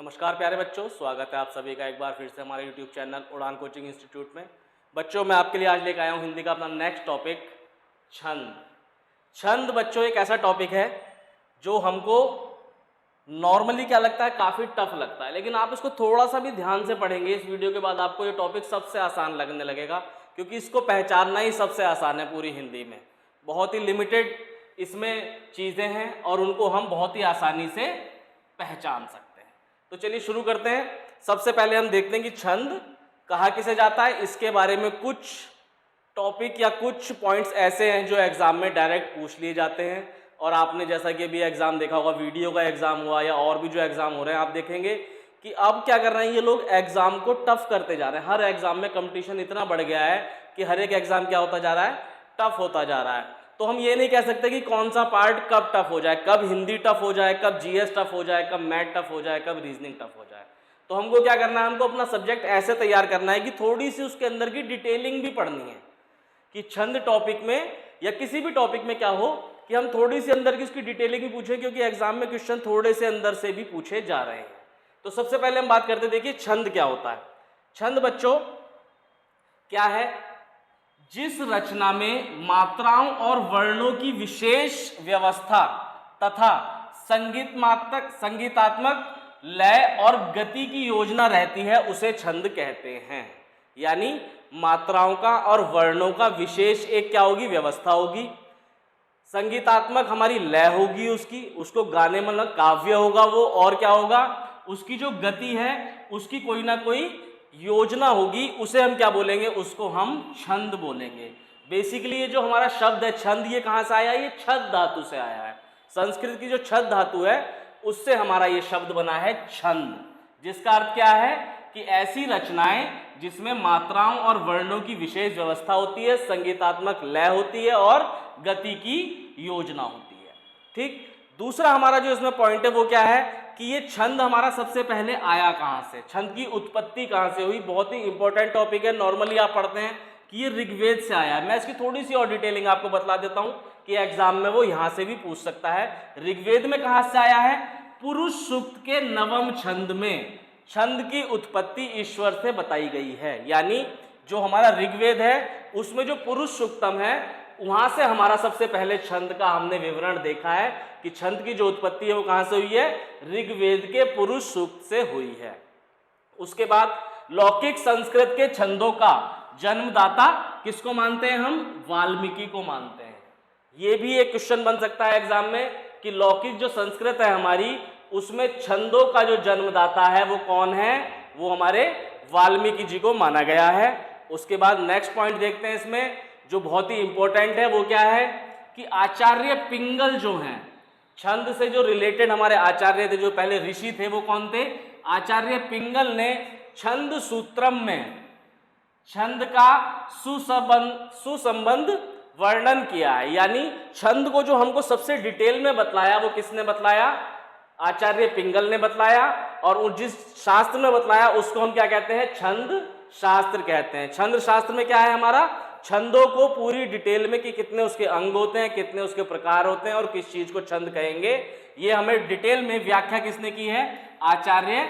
नमस्कार प्यारे बच्चों, स्वागत है आप सभी का एक बार फिर से हमारे YouTube चैनल उड़ान कोचिंग इंस्टीट्यूट में। बच्चों मैं आपके लिए आज लेकर आया हूँ हिंदी का अपना नेक्स्ट टॉपिक छंद। छंद बच्चों एक ऐसा टॉपिक है जो हमको नॉर्मली क्या लगता है, काफ़ी टफ लगता है, लेकिन आप इसको थोड़ा सा भी ध्यान से पढ़ेंगे इस वीडियो के बाद आपको ये टॉपिक सबसे आसान लगने लगेगा, क्योंकि इसको पहचानना ही सबसे आसान है पूरी हिंदी में। बहुत ही लिमिटेड इसमें चीज़ें हैं और उनको हम बहुत ही आसानी से पहचान सकते हैं। तो चलिए शुरू करते हैं। सबसे पहले हम देखते हैं कि छंद कहा किसे जाता है, इसके बारे में कुछ टॉपिक या कुछ पॉइंट्स ऐसे हैं जो एग्जाम में डायरेक्ट पूछ लिए जाते हैं। और आपने जैसा कि अभी एग्जाम देखा होगा, वीडियो का एग्जाम हुआ या और भी जो एग्जाम हो रहे हैं, आप देखेंगे कि अब क्या कर रहे हैं ये लोग, एग्जाम को टफ करते जा रहे हैं। हर एग्जाम में कंपटीशन इतना बढ़ गया है कि हर एक एग्जाम क्या होता जा रहा है, टफ होता जा रहा है। तो हम ये नहीं कह सकते कि कौन सा पार्ट कब टफ हो जाए, कब हिंदी टफ हो जाए, कब जीएस टफ हो जाए, कब मैथ टफ हो जाए, कब रीजनिंग टफ हो जाए। तो हमको क्या करना है, हमको अपना सब्जेक्ट ऐसे तैयार करना है कि थोड़ी सी उसके अंदर की डिटेलिंग भी पढ़नी है, कि छंद टॉपिक में या किसी भी टॉपिक में क्या हो कि हम थोड़ी सी अंदर की उसकी डिटेलिंग भी पूछें, क्योंकि एग्जाम में क्वेश्चन थोड़े से अंदर से भी पूछे जा रहे हैं। तो सबसे पहले हम बात करते, देखिए छंद क्या होता है। छंद बच्चों क्या है, जिस रचना में मात्राओं और वर्णों की विशेष व्यवस्था तथा संगीतात्मक लय और गति की योजना रहती है, उसे छंद कहते हैं। यानी मात्राओं का और वर्णों का विशेष एक क्या होगी, व्यवस्था होगी, संगीतात्मक हमारी लय होगी उसकी, उसको गाने मतलब काव्य होगा वो, और क्या होगा, उसकी जो गति है उसकी कोई ना कोई योजना होगी, उसे हम क्या बोलेंगे, उसको हम छंद बोलेंगे। बेसिकली ये जो हमारा शब्द है छंद, ये कहाँ से आया, ये छद धातु से आया है। संस्कृत की जो छद धातु है उससे हमारा ये शब्द बना है छंद, जिसका अर्थ क्या है कि ऐसी रचनाएं जिसमें मात्राओं और वर्णों की विशेष व्यवस्था होती है, संगीतात्मक लय होती है और गति की योजना होती है। ठीक, दूसरा हमारा जो इसमें पॉइंट है वो क्या है कि ये छंद हमारा सबसे पहले आया कहाँ से, छंद की उत्पत्ति कहाँ से हुई। बहुत ही इंपॉर्टेंट टॉपिक है, नॉर्मली आप पढ़ते हैं कि ये ऋग्वेद से आया है। मैं इसकी थोड़ी सी और डिटेलिंग आपको बतला देता हूँ कि एग्जाम में वो यहाँ से भी पूछ सकता है। ऋग्वेद में कहाँ से आया है, पुरुष सूक्त के नवम छंद में छंद की उत्पत्ति ईश्वर से बताई गई है। यानी जो हमारा ऋग्वेद है उसमें जो पुरुष सूक्तम है, वहां से हमारा सबसे पहले छंद का हमने विवरण देखा है कि छंद की जो उत्पत्ति है वो कहां से हुई है, ऋग्वेद के पुरुष सूक्त से हुई है। उसके बाद लौकिक संस्कृत के छंदों का जन्मदाता किसको मानते हैं हम, वाल्मीकि को मानते हैं। ये भी एक क्वेश्चन बन सकता है एग्जाम में कि लौकिक जो संस्कृत है हमारी, उसमें छंदों का जो जन्मदाता है वो कौन है, वो हमारे वाल्मीकि जी को माना गया है। उसके बाद नेक्स्ट पॉइंट देखते हैं इसमें जो बहुत ही इंपॉर्टेंट है, वो क्या है कि आचार्य पिंगल जो हैं, छंद से जो रिलेटेड हमारे आचार्य थे, जो पहले ऋषि थे, वो कौन थे, आचार्य पिंगल ने छंद सूत्रम में छंद का सुसंबंध वर्णन किया है। यानी छंद को जो हमको सबसे डिटेल में बतलाया वो किसने बतलाया, आचार्य पिंगल ने बतलाया। और जिस शास्त्र में बतलाया उसको हम क्या कहते हैं, छंद शास्त्र कहते हैं। छंद शास्त्र में क्या है हमारा, छंदों को पूरी डिटेल में कि कितने उसके अंग होते हैं, कितने उसके प्रकार होते हैं और किस चीज को छंद कहेंगे, ये हमें डिटेल में व्याख्या किसने की है, आचार्य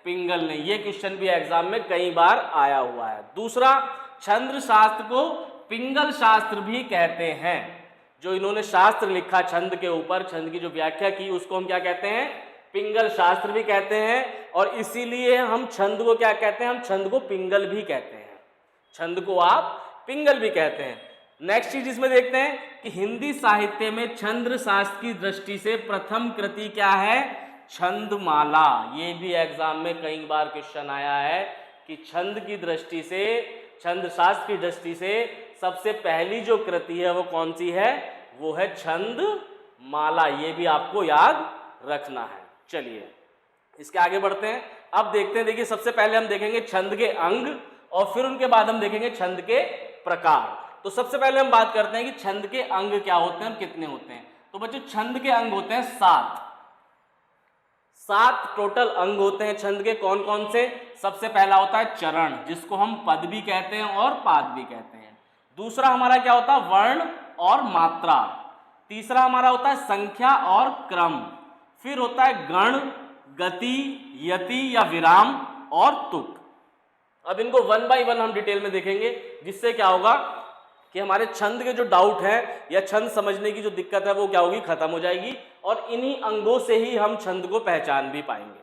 पिंगल ने। ये क्वेश्चन भी एग्जाम में कई बार आया हुआ है। दूसरा, छंद शास्त्र को पिंगल शास्त्र भी कहते हैं। जो इन्होंने शास्त्र लिखा छंद के ऊपर, छंद की जो व्याख्या की, उसको हम क्या कहते हैं, पिंगल शास्त्र भी कहते हैं। और इसीलिए हम छंद को क्या कहते हैं, हम छंद को पिंगल भी कहते हैं, छंद को आप पिंगल भी कहते हैं। नेक्स्ट चीज इसमें देखते हैं कि हिंदी साहित्य में छंद शास्त्र की दृष्टि से प्रथम कृति क्या है, छंदमाला। ये भी एग्जाम में कई बार क्वेश्चन आया है कि छंद की दृष्टि से, छंद शास्त्र की दृष्टि से सबसे पहली जो कृति है वो कौन सी है, वो है छंदमाला। ये भी आपको याद रखना है। चलिए इसके आगे बढ़ते हैं। अब देखते हैं, देखिए सबसे पहले हम देखेंगे छंद के अंग और फिर उनके बाद हम देखेंगे छंद के प्रकार। तो सबसे पहले हम बात करते हैं कि छंद के अंग क्या होते हैं और कितने होते हैं। तो बच्चों छंद के अंग होते हैं 7 टोटल अंग होते हैं छंद के। कौन कौन से, सबसे पहला होता है चरण, जिसको हम पद भी कहते हैं और पाद भी कहते हैं। दूसरा हमारा क्या होता है, वर्ण और मात्रा। तीसरा हमारा होता है संख्या और क्रम। फिर होता है गण, गति, यति या विराम और तुक। अब इनको वन बाय वन हम डिटेल में देखेंगे, जिससे क्या होगा कि हमारे छंद के जो डाउट है या छंद समझने की जो दिक्कत है वो क्या होगी, खत्म हो जाएगी, और इन्हीं अंगों से ही हम छंद को पहचान भी पाएंगे।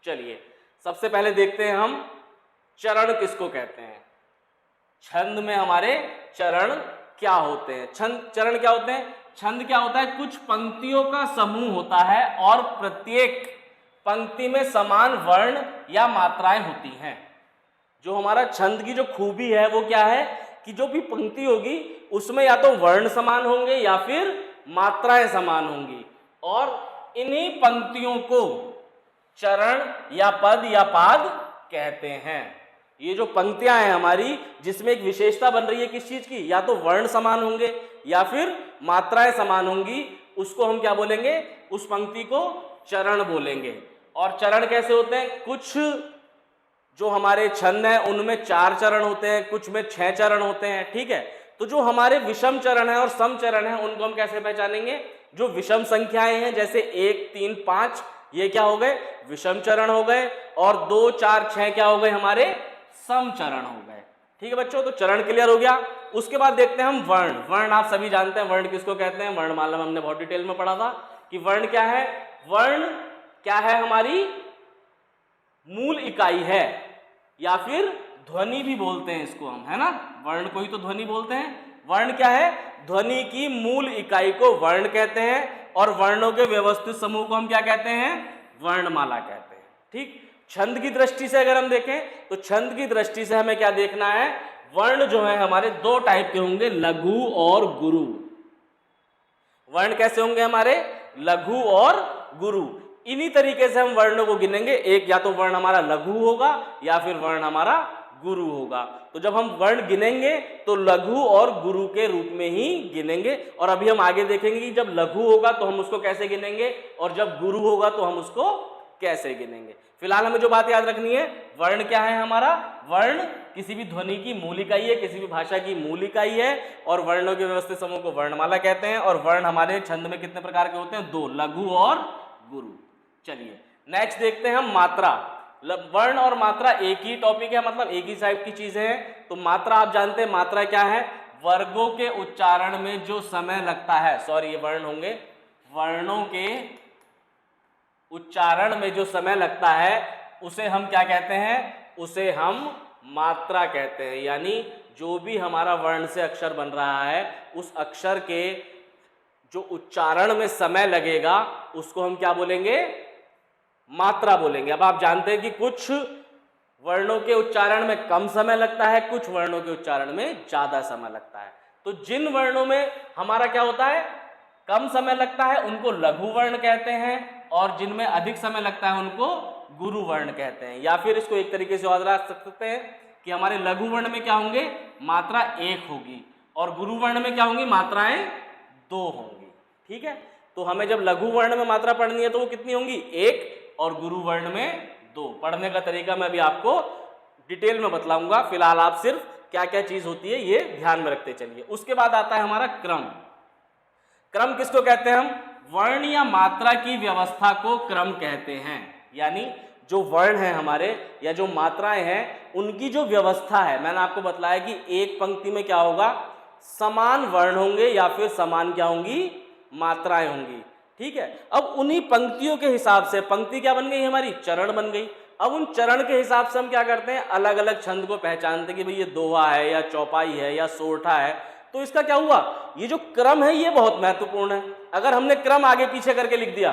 चलिए सबसे पहले देखते हैं हम चरण किसको कहते हैं। छंद में हमारे चरण क्या होते हैं? चरण क्या होते हैं? छंद क्या होता है? कुछ पंक्तियों का समूह होता है और प्रत्येक पंक्ति में समान वर्ण या मात्राएं होती हैं। जो हमारा छंद की जो खूबी है वो क्या है कि जो भी पंक्ति होगी उसमें या तो वर्ण समान होंगे या फिर मात्राएं समान होंगी, और इन्हीं पंक्तियों को चरण या पद या पाद कहते हैं। ये जो पंक्तियां हैं हमारी, जिसमें एक विशेषता बन रही है किस चीज की, या तो वर्ण समान होंगे या फिर मात्राएं समान होंगी, उसको हम क्या बोलेंगे? उस पंक्ति को चरण बोलेंगे। और चरण कैसे होते हैं? कुछ जो हमारे छंद हैं उनमें 4 चरण होते हैं, कुछ में 6 चरण होते हैं, ठीक है। तो जो हमारे विषम चरण है और सम चरण है उनको हम कैसे पहचानेंगे? जो विषम संख्याएं हैं जैसे 1, 3, 5, ये क्या हो गए? विषम चरण हो गए, और 2, 4, 6 क्या हो गए? हमारे सम चरण हो गए। ठीक है बच्चों, तो चरण क्लियर हो गया। उसके बाद देखते हैं हम वर्ण। वर्ण आप सभी जानते हैं वर्ण किसको कहते हैं, वर्णमाला में हमने बहुत डिटेल में पढ़ा था कि वर्ण क्या है। वर्ण क्या है? हमारी मूल इकाई है, या फिर ध्वनि भी बोलते हैं इसको हम, है ना। वर्ण को ही तो ध्वनि बोलते हैं। वर्ण क्या है? ध्वनि की मूल इकाई को वर्ण कहते हैं, और वर्णों के व्यवस्थित समूह को हम क्या कहते हैं? वर्णमाला कहते हैं। ठीक। छंद की दृष्टि से अगर हम देखें तो छंद की दृष्टि से हमें क्या देखना है? वर्ण जो है हमारे 2 टाइप के होंगे, लघु और गुरु। वर्ण कैसे होंगे हमारे? लघु और गुरु। इन्हीं तरीके से हम वर्णों को गिनेंगे। एक या तो वर्ण हमारा लघु होगा या फिर वर्ण हमारा गुरु होगा। तो जब हम वर्ण गिनेंगे तो लघु और गुरु के रूप में ही गिनेंगे, और अभी हम आगे देखेंगे कि जब लघु होगा तो हम उसको कैसे गिनेंगे और जब गुरु होगा तो हम उसको कैसे गिनेंगे। फिलहाल हमें जो बात याद रखनी है, वर्ण क्या है हमारा? वर्ण किसी भी ध्वनि की मूल इकाई है, किसी भी भाषा की मूल इकाई है, और वर्णों के व्यवस्थित समूह को वर्णमाला कहते हैं। और वर्ण हमारे छंद में कितने प्रकार के होते हैं? 2, लघु और गुरु। चलिए नेक्स्ट देखते हैं हम मात्रा। वर्ण और मात्रा एक ही टॉपिक है, मतलब एक ही टाइप की चीजें हैं। तो मात्रा आप जानते हैं, मात्रा क्या है? वर्गों के उच्चारण में जो समय लगता है, सॉरी ये वर्ण होंगे, वर्णों के उच्चारण में जो समय लगता है उसे हम क्या कहते हैं? उसे हम मात्रा कहते हैं। यानी जो भी हमारा वर्ण से अक्षर बन रहा है उस अक्षर के जो उच्चारण में समय लगेगा उसको हम क्या बोलेंगे? मात्रा बोलेंगे। अब आप जानते हैं कि कुछ वर्णों के उच्चारण में कम समय लगता है, कुछ वर्णों के उच्चारण में ज्यादा समय लगता है। तो जिन वर्णों में हमारा क्या होता है? कम समय लगता है उनको लघु वर्ण कहते हैं, और जिनमें अधिक समय लगता है उनको गुरु वर्ण कहते हैं। या फिर इसको एक तरीके से याद रख सकते हैं कि हमारे लघु वर्ण में क्या होंगे? मात्रा 1 होगी, और गुरु वर्ण में क्या होंगी? मात्राएं 2 होंगी। ठीक है। तो हमें जब लघु वर्ण में मात्रा पढ़नी है तो वो कितनी होंगी? 1, और गुरु वर्ण में 2। पढ़ने का तरीका मैं अभी आपको डिटेल में बतलाऊंगा। फिलहाल आप सिर्फ क्या क्या चीज होती है ये ध्यान में रखते चलिए। उसके बाद आता है हमारा क्रम। क्रम किसको कहते हैं हम? वर्ण या मात्रा की व्यवस्था को क्रम कहते हैं। यानी जो वर्ण है हमारे या जो मात्राएं हैं उनकी जो व्यवस्था है, मैंने आपको बतलाया कि एक पंक्ति में क्या होगा? समान वर्ण होंगे या फिर समान क्या होंगी? मात्राएं होंगी। ठीक है। अब उन्हीं पंक्तियों के हिसाब से, पंक्ति क्या बन गई हमारी? चरण बन गई। अब उन चरण के हिसाब से हम क्या करते हैं? अलग अलग छंद को पहचानते हैं कि भाई ये दोहा है या चौपाई है या सोरठा है। तो इसका क्या हुआ? ये जो क्रम है ये बहुत महत्वपूर्ण है। अगर हमने क्रम आगे पीछे करके लिख दिया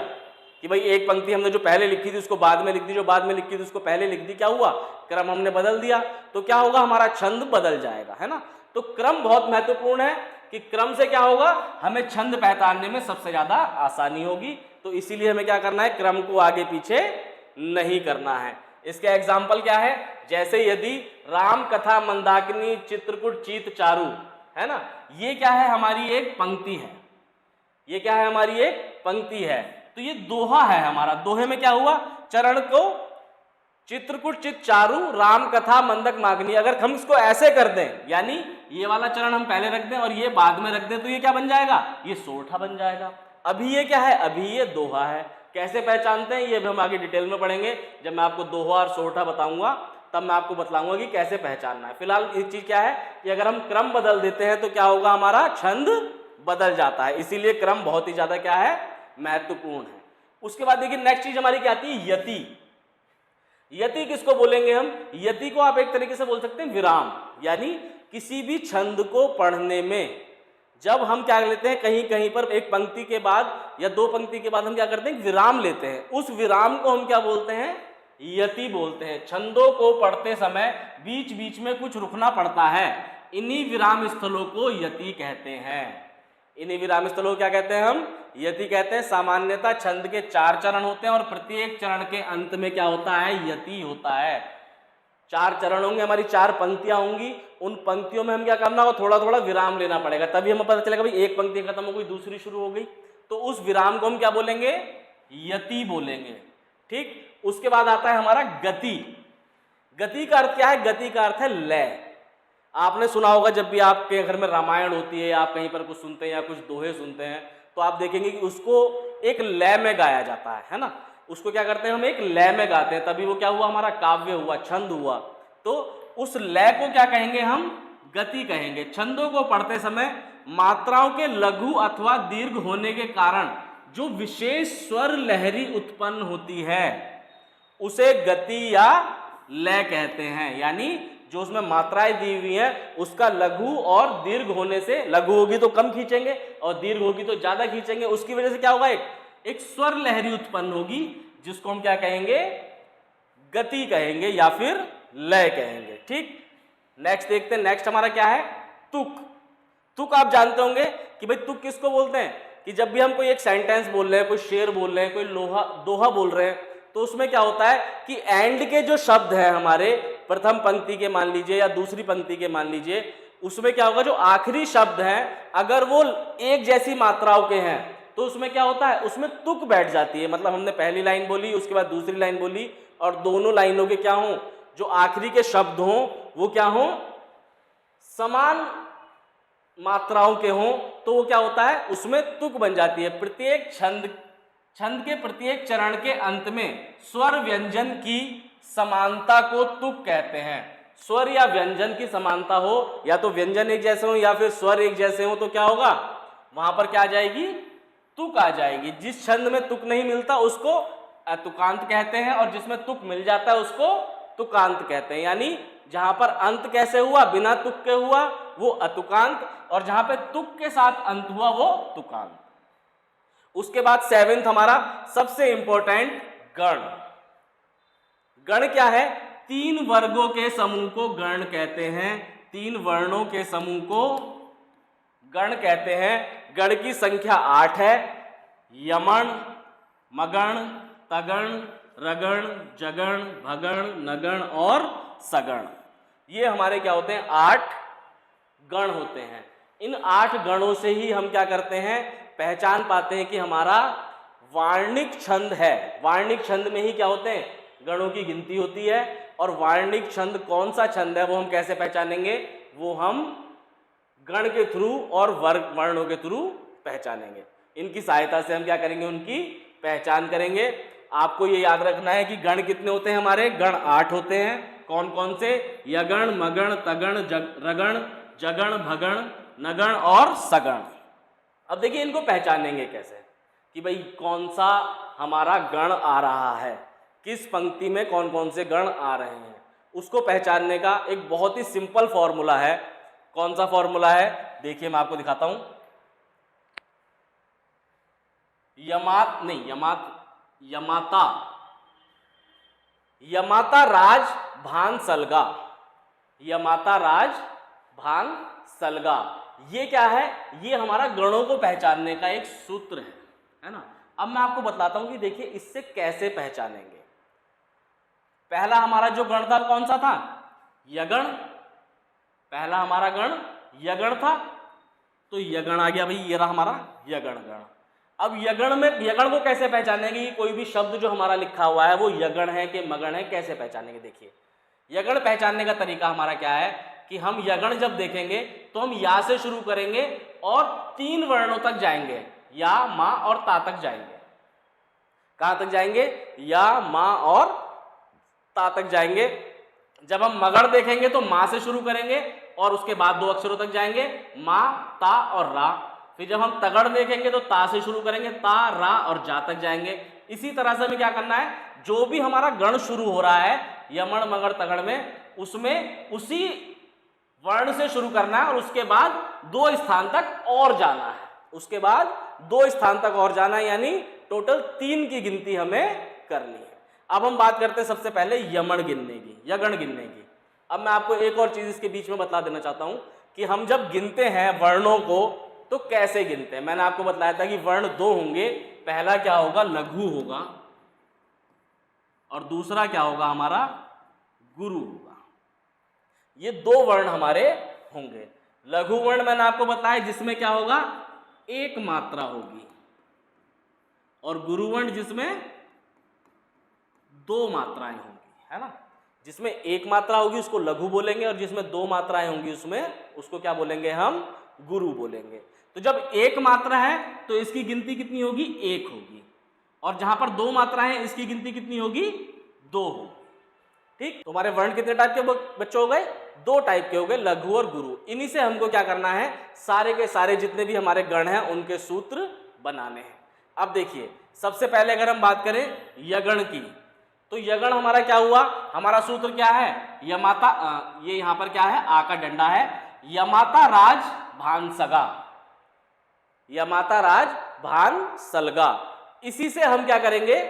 कि भाई एक पंक्ति हमने जो पहले लिखी थी उसको बाद में लिख दी, जो बाद में लिखी थी उसको पहले लिख दी, क्या हुआ? क्रम हमने बदल दिया, तो क्या होगा? हमारा छंद बदल जाएगा, है ना। तो क्रम बहुत महत्वपूर्ण है कि क्रम से क्या होगा? हमें छंद पहचानने में सबसे ज्यादा आसानी होगी। तो इसीलिए हमें क्या करना है? क्रम को आगे पीछे नहीं करना है। इसका एग्जाम्पल क्या है? जैसे यदि राम कथा मंदाकिनी चित्रकूट चीत चारू, है ना, ये क्या है? हमारी एक पंक्ति है। ये क्या है? हमारी एक पंक्ति है। तो ये दोहा है हमारा। दोहे में क्या हुआ? चरण को चित्रकूट चित चारू राम कथा मंदक मागनी। अगर हम इसको ऐसे कर दें, यानी ये वाला चरण हम पहले रख दें और ये बाद में रख दें, तो ये क्या बन जाएगा? ये सोरठा बन जाएगा। अभी ये क्या है? अभी ये दोहा है। कैसे पहचानते हैं ये भी हम आगे डिटेल में पढ़ेंगे। जब मैं आपको दोहा और सोरठा बताऊंगा तब मैं आपको बतलाऊंगा कि कैसे पहचानना है। फिलहाल एक चीज क्या है कि अगर हम क्रम बदल देते हैं तो क्या होगा, हमारा छंद बदल जाता है, इसीलिए क्रम बहुत ही ज्यादा क्या है, महत्वपूर्ण है। उसके बाद देखिए नेक्स्ट चीज हमारी क्या आती है, यति। यति किसको बोलेंगे हम, यति को आप एक तरीके से बोल सकते हैं विराम, यानी किसी भी छंद को पढ़ने में जब हम क्या लेते हैं, कहीं कहीं पर एक पंक्ति के बाद या दो पंक्ति के बाद हम क्या करते हैं, विराम लेते हैं, उस विराम को हम क्या बोलते हैं, यति बोलते हैं। छंदों को पढ़ते समय बीच बीच में कुछ रुकना पड़ता है, इन्हीं विराम स्थलों को यति कहते हैं। इन्हीं विराम स्थलों को क्या कहते हैं हम, यति कहते हैं। सामान्यतः छंद के 4 चरण होते हैं और प्रत्येक चरण के अंत में क्या होता है, यति होता है। 4 चरण होंगे, हमारी 4 पंक्तियां होंगी, उन पंक्तियों में हम क्या करना होगा, थोड़ा थोड़ा विराम लेना पड़ेगा, तभी हमें पता चलेगा भाई एक पंक्ति खत्म हो गई दूसरी शुरू हो गई, तो उस विराम को हम क्या बोलेंगे, यति बोलेंगे। ठीक, उसके बाद आता है हमारा गति। गति का अर्थ क्या है, गति का अर्थ है लय। आपने सुना होगा जब भी आपके घर में रामायण होती है, आप कहीं पर कुछ सुनते हैं या कुछ दोहे सुनते हैं, तो आप देखेंगे कि उसको एक लय में गाया जाता है ना। उसको क्या करते हैं हम, एक लय में गाते हैं, तभी वो क्या हुआ, हमारा काव्य हुआ, छंद हुआ। तो उस लय को क्या कहेंगे हम, गति कहेंगे। छंदों को पढ़ते समय मात्राओं के लघु अथवा दीर्घ होने के कारण जो विशेष स्वर लहरी उत्पन्न होती है उसे गति या लय कहते हैं। यानी जो उसमें मात्राएं दी हुई हैं उसका लघु और दीर्घ होने से, लघु होगी तो कम खींचेंगे और दीर्घ होगी तो ज्यादा खींचेंगे, उसकी वजह से क्या होगा, एक स्वर लहरी उत्पन्न होगी, जिसको हम क्या कहेंगे, गति कहेंगे या फिर लय कहेंगे। ठीक, नेक्स्ट देखते हैं। नेक्स्ट हमारा क्या है, तुक। तुक आप जानते होंगे कि भाई तुक किसको बोलते हैं, कि जब भी हम कोई एक सेंटेंस बोल रहे हैं, कोई शेर बोल रहे हैं, कोई दोहा बोल रहे हैं, तो उसमें क्या होता है कि एंड के जो शब्द हैं हमारे, प्रथम पंक्ति के मान लीजिए या दूसरी पंक्ति के मान लीजिए, उसमें क्या होगा, जो आखिरी शब्द हैं अगर वो एक जैसी मात्राओं के हैं तो उसमें क्या होता है, उसमें तुक बैठ जाती है। मतलब हमने पहली लाइन बोली, उसके बाद दूसरी लाइन बोली, और दोनों लाइनों के क्या हों, जो आखिरी के शब्द हों वो क्या हों, समान मात्राओं के हों, तो वो क्या होता है, उसमें तुक बन जाती है। प्रत्येक छंद के प्रत्येक चरण के अंत में स्वर व्यंजन की समानता को तुक कहते हैं। स्वर या व्यंजन की समानता हो, या तो व्यंजन एक जैसे हो या फिर स्वर एक जैसे हो, तो क्या होगा, वहां पर क्या आ जाएगी, तुक आ जाएगी। जिस छंद में तुक नहीं मिलता उसको अतुकांत कहते हैं, और जिसमें तुक मिल जाता है उसको तुकांत कहते हैं। यानी जहां पर अंत कैसे हुआ, बिना तुक के हुआ, वो अतुकांत, और जहां पे तुक के साथ अंत हुआ वो तुकांत। उसके बाद 7th हमारा सबसे इंपॉर्टेंट, गण। गण क्या है, 3 वर्गों के समूह को गण कहते हैं। 3 वर्णों के समूह को गण कहते हैं। गण की संख्या 8 है। यमण, मगण, तगण, रगण, जगण, भगण, नगण और सगण। ये हमारे क्या होते हैं, 8 गण होते हैं। इन 8 गणों से ही हम क्या करते हैं, पहचान पाते हैं कि हमारा वार्णिक छंद है। वार्णिक छंद में ही क्या होते हैं, गणों की गिनती होती है। और वार्णिक छंद कौन सा छंद है वो हम कैसे पहचानेंगे, वो हम गण के थ्रू और वर्णों के थ्रू पहचानेंगे। इनकी सहायता से हम क्या करेंगे, उनकी पहचान करेंगे। आपको ये याद रखना है कि गण कितने होते हैं, हमारे गण 8 होते हैं। कौन कौन से, यगण, मगण, तगण, रगण, जगण, भगण, नगण और सगण। अब देखिए इनको पहचानेंगे कैसे, कि भाई कौन सा हमारा गण आ रहा है, किस पंक्ति में कौन कौन से गण आ रहे हैं। उसको पहचानने का एक बहुत ही सिंपल फॉर्मूला है। कौन सा फॉर्मूला है, देखिए मैं आपको दिखाता हूं। यमाता राज भान सलगा। यमाता राज भान सलगा, ये क्या है, ये हमारा गणों को पहचानने का एक सूत्र है ना। अब मैं आपको बताता हूं कि देखिए इससे कैसे पहचानेंगे। पहला हमारा जो गण था कौन सा था, यगण। पहला हमारा गण यगण था, तो यगण आ गया भाई, ये रहा हमारा यगण गण। अब यगण को कैसे पहचानेंगे, कि कोई भी शब्द जो हमारा लिखा हुआ है वो यगण है कि मगण है, कैसे पहचानेंगे। देखिए यगण पहचानने का तरीका हमारा क्या है, कि हम यगण जब देखेंगे तो हम या से शुरू करेंगे और 3 वर्णों तक जाएंगे, या, मा और ता तक जाएंगे। कहां तक जाएंगे? या, माँ और ता तक जाएंगे। जब हम मगड़ देखेंगे तो माँ से शुरू करेंगे और उसके बाद 2 अक्षरों तक जाएंगे, माँ, ता और रा। फिर जब हम तगड़ देखेंगे तो ता से शुरू करेंगे, ता, रा और जा तक जाएंगे। इसी तरह से हमें क्या करना है, जो भी हमारा गण शुरू हो रहा है यमण मगड़ तगड़ में, उसमें उसी वर्ण से शुरू करना है और उसके बाद 2 स्थान तक और जाना है। उसके बाद 2 स्थान तक और जाना है, यानी टोटल 3 की गिनती हमें करनी है। अब हम बात करते हैं सबसे पहले यमण गिनने की, यगण गिनने की। अब मैं आपको एक और चीज इसके बीच में बता देना चाहता हूं कि हम जब गिनते हैं वर्णों को तो कैसे गिनते हैं। मैंने आपको बताया था कि वर्ण 2 होंगे, पहला क्या होगा? लघु होगा और दूसरा क्या होगा? हमारा गुरु होगा। ये 2 वर्ण हमारे होंगे। लघु वर्ण मैंने आपको बताया जिसमें क्या होगा? 1 मात्रा होगी, और गुरु वर्ण जिसमें 2 मात्राएं होंगी, है ना। जिसमें 1 मात्रा होगी उसको लघु बोलेंगे और जिसमें 2 मात्राएं होंगी उसमें उसको क्या बोलेंगे? हम गुरु बोलेंगे। तो जब 1 मात्रा है तो इसकी गिनती कितनी होगी? 1 होगी, और जहां पर 2 मात्राएं हैं इसकी गिनती कितनी होगी? 2 होगी। ठीक, तो हमारे वर्ण कितने टाइप के बच्चे हो गए? 2 टाइप के हो गए, लघु और गुरु। इन्हीं से हमको क्या करना है? सारे के सारे जितने भी हमारे गण हैं उनके सूत्र बनाने हैं। अब देखिए, सबसे पहले अगर हम बात करें यगण की, तो यगण हमारा क्या हुआ? हमारा सूत्र क्या है? यमाता, ये यहां पर क्या है? आ का डंडा है। यमाता राज भान सगा, यमाता राज भान सलगा। इसी से हम क्या करेंगे?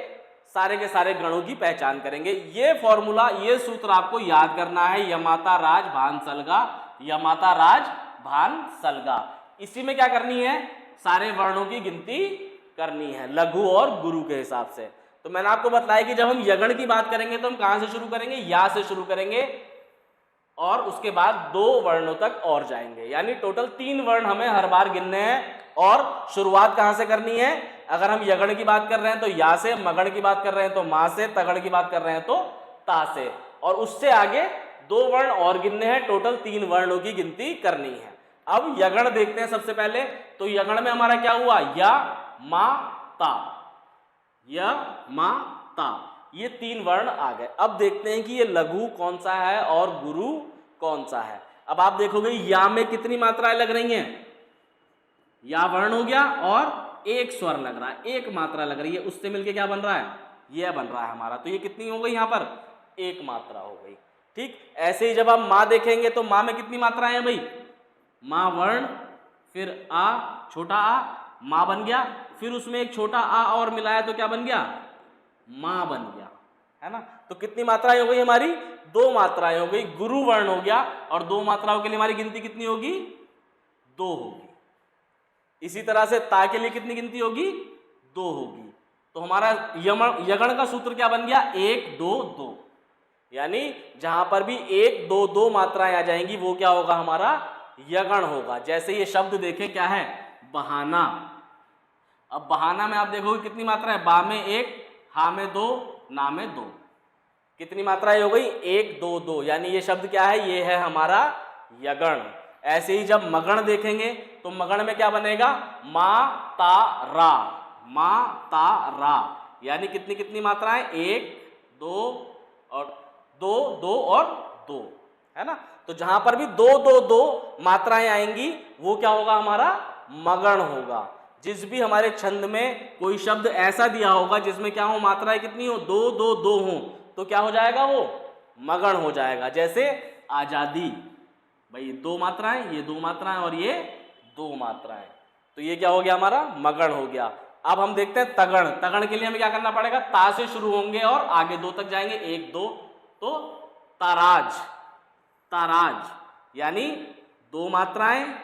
सारे के सारे गणों की पहचान करेंगे। ये फॉर्मूला, ये सूत्र आपको याद करना है, यमाता राज भान सलगा, यमाता राज भान सलगा। इसी में क्या करनी है? सारे वर्णों की गिनती करनी है, लघु और गुरु के हिसाब से। तो मैंने आपको बताया कि जब हम यगण की बात करेंगे तो हम कहां से शुरू करेंगे? या से शुरू करेंगे और उसके बाद 2 वर्णों तक और जाएंगे, यानी टोटल 3 वर्ण हमें हर बार गिनने हैं। और शुरुआत कहां से करनी है? अगर हम यगण की बात कर रहे हैं तो या से, मगण की बात कर रहे हैं तो मां से, तगड़ की बात कर रहे हैं तो ता से, और उससे आगे 2 वर्ण और गिनने हैं। टोटल 3 वर्णों की गिनती करनी है। अब यगण देखते हैं सबसे पहले। तो यगण में हमारा क्या हुआ? या, मा, ता, या, मा, ता, ये 3 वर्ण आ गए। अब देखते हैं कि ये लघु कौन सा है और गुरु कौन सा है। अब आप देखोगे या में कितनी मात्राएं लग रही हैं? या वर्ण हो गया और 1 स्वर लग रहा है, 1 मात्रा लग रही है, उससे मिलके क्या बन रहा है? यह बन रहा है हमारा। तो ये कितनी हो गई? यहां पर 1 मात्रा हो गई। ठीक, ऐसे ही जब हम माँ देखेंगे तो माँ में कितनी मात्राएं हैं भाई? माँ वर्ण, फिर आ, छोटा आ, माँ बन गया, फिर उसमें एक छोटा आ और मिलाया तो क्या बन गया? माँ बन गया, है ना। तो कितनी मात्राएं हो गई हमारी? 2 मात्राएं हो गई। गुरु वर्ण हो गया, और 2 मात्राओं के लिए हमारी गिनती कितनी होगी? 2 होगी। इसी तरह से ता के लिए कितनी गिनती होगी? 2 होगी। तो हमारा यगण का सूत्र क्या बन गया? 1 2 2, यानी जहां पर भी 1 2 2 मात्राएं आ जाएंगी वो क्या होगा? हमारा यगण होगा। जैसे ये शब्द देखें, क्या है? बहाना। अब बहाना में आप देखोगे कितनी मात्रा है? बा में 1, हा में 2, ना में 2। कितनी मात्राएं हो गई? 1 2 2, यानी ये शब्द क्या है? ये है हमारा यगण। ऐसे ही जब मगण देखेंगे तो मगण में क्या बनेगा? मा, ता, रा, मा, ता, रा, यानी कितनी कितनी मात्राएं? 1 2 और 2 2 और 2, है ना। तो जहां पर भी 2 2 2 मात्राएं आएंगी वो क्या होगा? हमारा मगण होगा। जिस भी हमारे छंद में कोई शब्द ऐसा दिया होगा जिसमें क्या हो? मात्राएं कितनी हो? 2 2 2 हो, तो क्या हो जाएगा? वो मगण हो जाएगा। जैसे आजादी, भाई 2 मात्राएं, ये 2 मात्राएं और ये 2 मात्राएं, तो ये क्या हो गया? हमारा मगण हो गया। अब हम देखते हैं तगण। तगण के लिए हमें क्या करना पड़ेगा? ता से शुरू होंगे और आगे 2 तक जाएंगे, 1 2, तो ताराज, ताराज, यानी 2 मात्राएं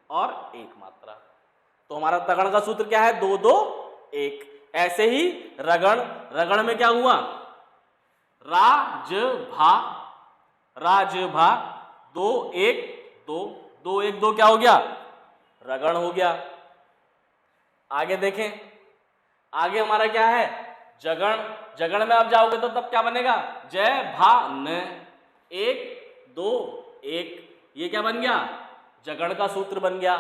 और 1 मात्रा। तो हमारा तगण का सूत्र क्या है? 2 2 1। ऐसे ही रगण, रगण में क्या हुआ? राज भा, राज भा, 2 1 2, 2 1 2 क्या हो गया? रगण हो गया। आगे देखें, आगे हमारा क्या है? जगण। जगण में आप जाओगे तो तब क्या बनेगा? जय भा न, 1 2 1, ये क्या बन गया? जगण का सूत्र बन गया।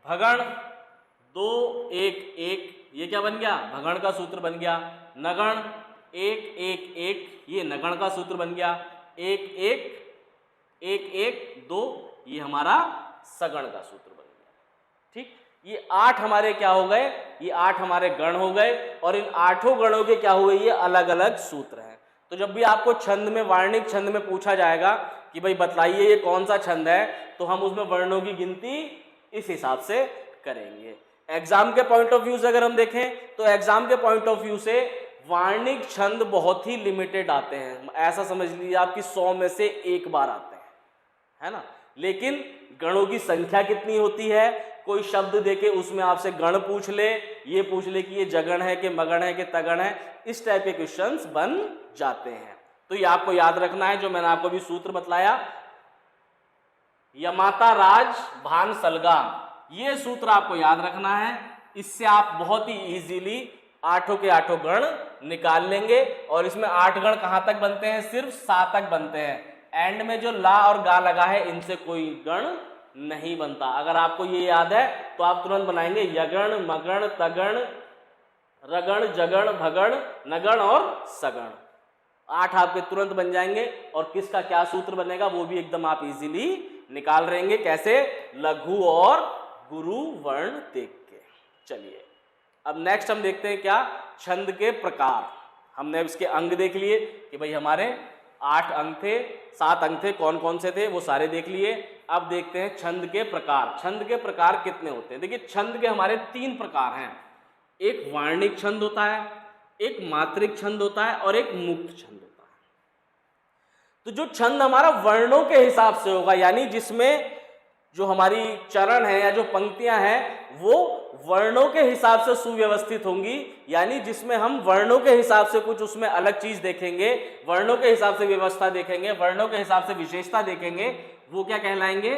भगण 2 1 1, ये क्या बन गया, भगण का सूत्र बन गया। नगण 1 1 1, ये नगण का सूत्र बन गया। 1 1 1 1 2, ये हमारा सगण का सूत्र बन गया। ठीक, ये 8 हमारे क्या हो गए, ये 8 हमारे गण हो गए, और इन 8 गणों के क्या हुए, ये अलग अलग सूत्र हैं। तो जब भी आपको छंद में, वार्णिक छंद में पूछा जाएगा कि भाई बतलाइए ये कौन सा छंद है, तो हम उसमें वर्णों की गिनती इस हिसाब से करेंगे। एग्जाम के पॉइंट ऑफ व्यू से अगर हम देखें तो एग्जाम के पॉइंट ऑफ व्यू से वार्णिक छंद बहुत ही लिमिटेड आते हैं। ऐसा समझ लीजिए आपकी 100 में से 1 बार आते हैं, है ना। लेकिन गणों की संख्या कितनी होती है, कोई शब्द देके उसमें आपसे गण पूछ ले, ये पूछ ले कि ये जगण है कि मगण है कि तगण है, इस टाइप के क्वेश्चंस बन जाते हैं। तो ये आपको याद रखना है, जो मैंने आपको अभी सूत्र बतलाया, यमाता राज भान सलगा, ये सूत्र आपको याद रखना है। इससे आप बहुत ही इजीली 8 के 8 गण निकाल लेंगे। और इसमें 8 गण कहां तक बनते हैं, सिर्फ 7 तक बनते हैं। एंड में जो ला और गा लगा है, इनसे कोई गण नहीं बनता। अगर आपको ये याद है तो आप तुरंत बनाएंगे यगण, मगण, तगण, रगण, जगण, भगण, नगण और सगण। 8 आपके तुरंत बन जाएंगे। और किसका क्या सूत्र बनेगा वो भी एकदम आप इजीली निकाल रहेंगे। कैसे, लघु और गुरु वर्ण देख के। चलिए अब नेक्स्ट हम देखते हैं क्या, छंद के प्रकार। हमने इसके अंग देख लिए कि भाई हमारे 8 अंग थे, 7 अंग थे, कौन कौन से थे वो सारे देख लिए। अब देखते हैं छंद के प्रकार। छंद के प्रकार कितने होते हैं, देखिए छंद के हमारे 3 प्रकार हैं। एक वार्णिक छंद होता है, एक मात्रिक छंद होता है और एक मुक्त छंद होता है। तो जो छंद हमारा वर्णों के हिसाब से होगा, यानी जिसमें जो हमारी चरण है या जो पंक्तियां हैं वो वर्णों के हिसाब से सुव्यवस्थित होंगी, यानी जिसमें हम वर्णों के हिसाब से कुछ उसमें अलग चीज देखेंगे, वर्णों के हिसाब से व्यवस्था देखेंगे, वर्णों के हिसाब से विशेषता देखेंगे, वो क्या कहलाएंगे,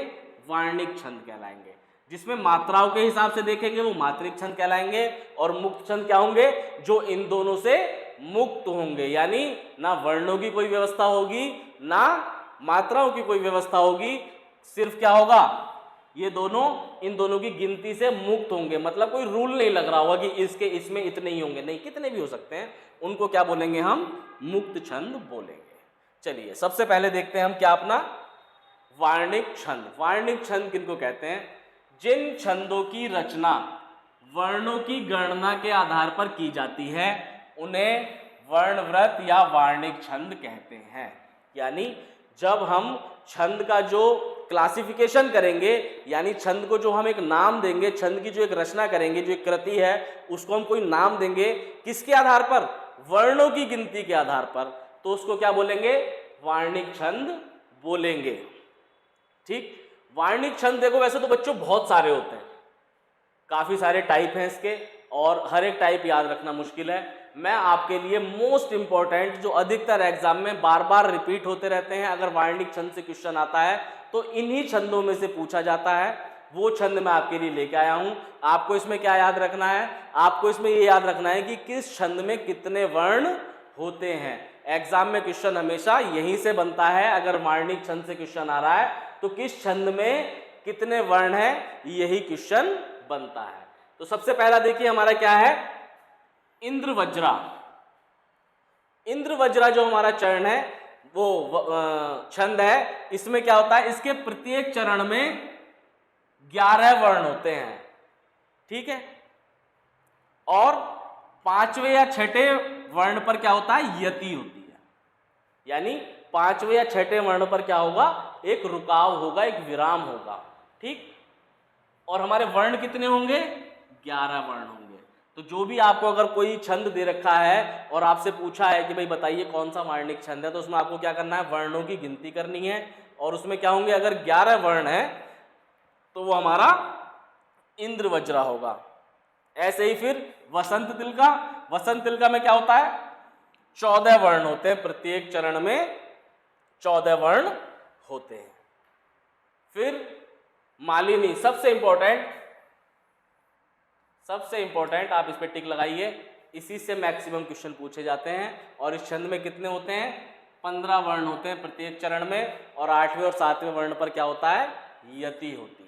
वार्णिक छंद कहलाएंगे। जिसमें मात्राओं के हिसाब से देखेंगे वो मात्रिक छंद कहलाएंगे। और मुक्त छंद क्या होंगे, जो इन दोनों से मुक्त होंगे, यानी ना वर्णों की कोई व्यवस्था होगी ना मात्राओं की कोई व्यवस्था होगी, सिर्फ क्या होगा, ये दोनों इन दोनों की गिनती से मुक्त होंगे। मतलब कोई रूल नहीं लग रहा होगा कि इसके इसमें इतने ही होंगे, नहीं, कितने भी हो सकते हैं। उनको क्या बोलेंगे हम, मुक्त छंद बोलेंगे। चलिए सबसे पहले देखते हैं हम क्या, अपना वार्णिक छंद। वार्णिक छंद किनको कहते हैं, जिन छंदों की रचना वर्णों की गणना के आधार पर की जाती है उन्हें वर्णव्रत या वार्णिक छंद कहते हैं। यानी जब हम छंद का जो क्लासिफिकेशन करेंगे, यानी छंद को जो हम एक नाम देंगे, छंद की जो एक रचना करेंगे, जो एक कृति है उसको हम कोई नाम देंगे, किसके आधार पर, वर्णों की गिनती के आधार पर, तो उसको क्या बोलेंगे, वार्णिक छंद बोलेंगे। ठीक, वार्णिक छंद देखो वैसे तो बच्चों बहुत सारे होते हैं, काफी सारे टाइप हैं इसके, और हर एक टाइप याद रखना मुश्किल है। मैं आपके लिए मोस्ट इंपॉर्टेंट, जो अधिकतर एग्जाम में बार बार रिपीट होते रहते हैं, अगर वार्णिक छंद से क्वेश्चन आता है तो इन्हीं छंदों में से पूछा जाता है, वो छंद मैं आपके लिए लेके आया हूं। आपको इसमें क्या याद रखना है, आपको इसमें ये याद रखना है कि किस छंद में कितने वर्ण होते हैं। एग्जाम में क्वेश्चन हमेशा यहीं से बनता है, अगर वार्णिक छंद से क्वेश्चन आ रहा है तो किस छंद में कितने वर्ण हैं, यही क्वेश्चन बनता है। तो सबसे पहला देखिए हमारा क्या है, इंद्रवज्रा। इंद्रवज्रा जो हमारा चरण है वो छंद है, इसमें क्या होता है, इसके प्रत्येक चरण में 11 वर्ण होते हैं। ठीक है, और 5वें या 6ठे वर्ण पर क्या होता है, यति होती है। यानी 5वें या 6ठे वर्ण पर क्या होगा, एक रुकाव होगा, एक विराम होगा। ठीक, और हमारे वर्ण कितने होंगे, 11 वर्ण होंगे। तो जो भी आपको अगर कोई छंद दे रखा है और आपसे पूछा है कि भाई बताइए कौन सा वार्णिक छंद है, तो उसमें आपको क्या करना है, वर्णों की गिनती करनी है। और उसमें क्या होंगे, अगर 11 वर्ण है तो वो हमारा इंद्रवज्रा होगा। ऐसे ही फिर वसंत तिलका। वसंत तिलका में क्या होता है, 14 वर्ण होते हैं, प्रत्येक चरण में 14 वर्ण होते हैं। फिर मालिनी, सबसे इंपॉर्टेंट आप इस पे टिक लगाइए, इसी से मैक्सिमम क्वेश्चन पूछे जाते हैं। और इस छंद में कितने होते हैं, 15 वर्ण होते हैं प्रत्येक चरण में, और 8वें और 7वें वर्ण पर क्या होता है, यति होती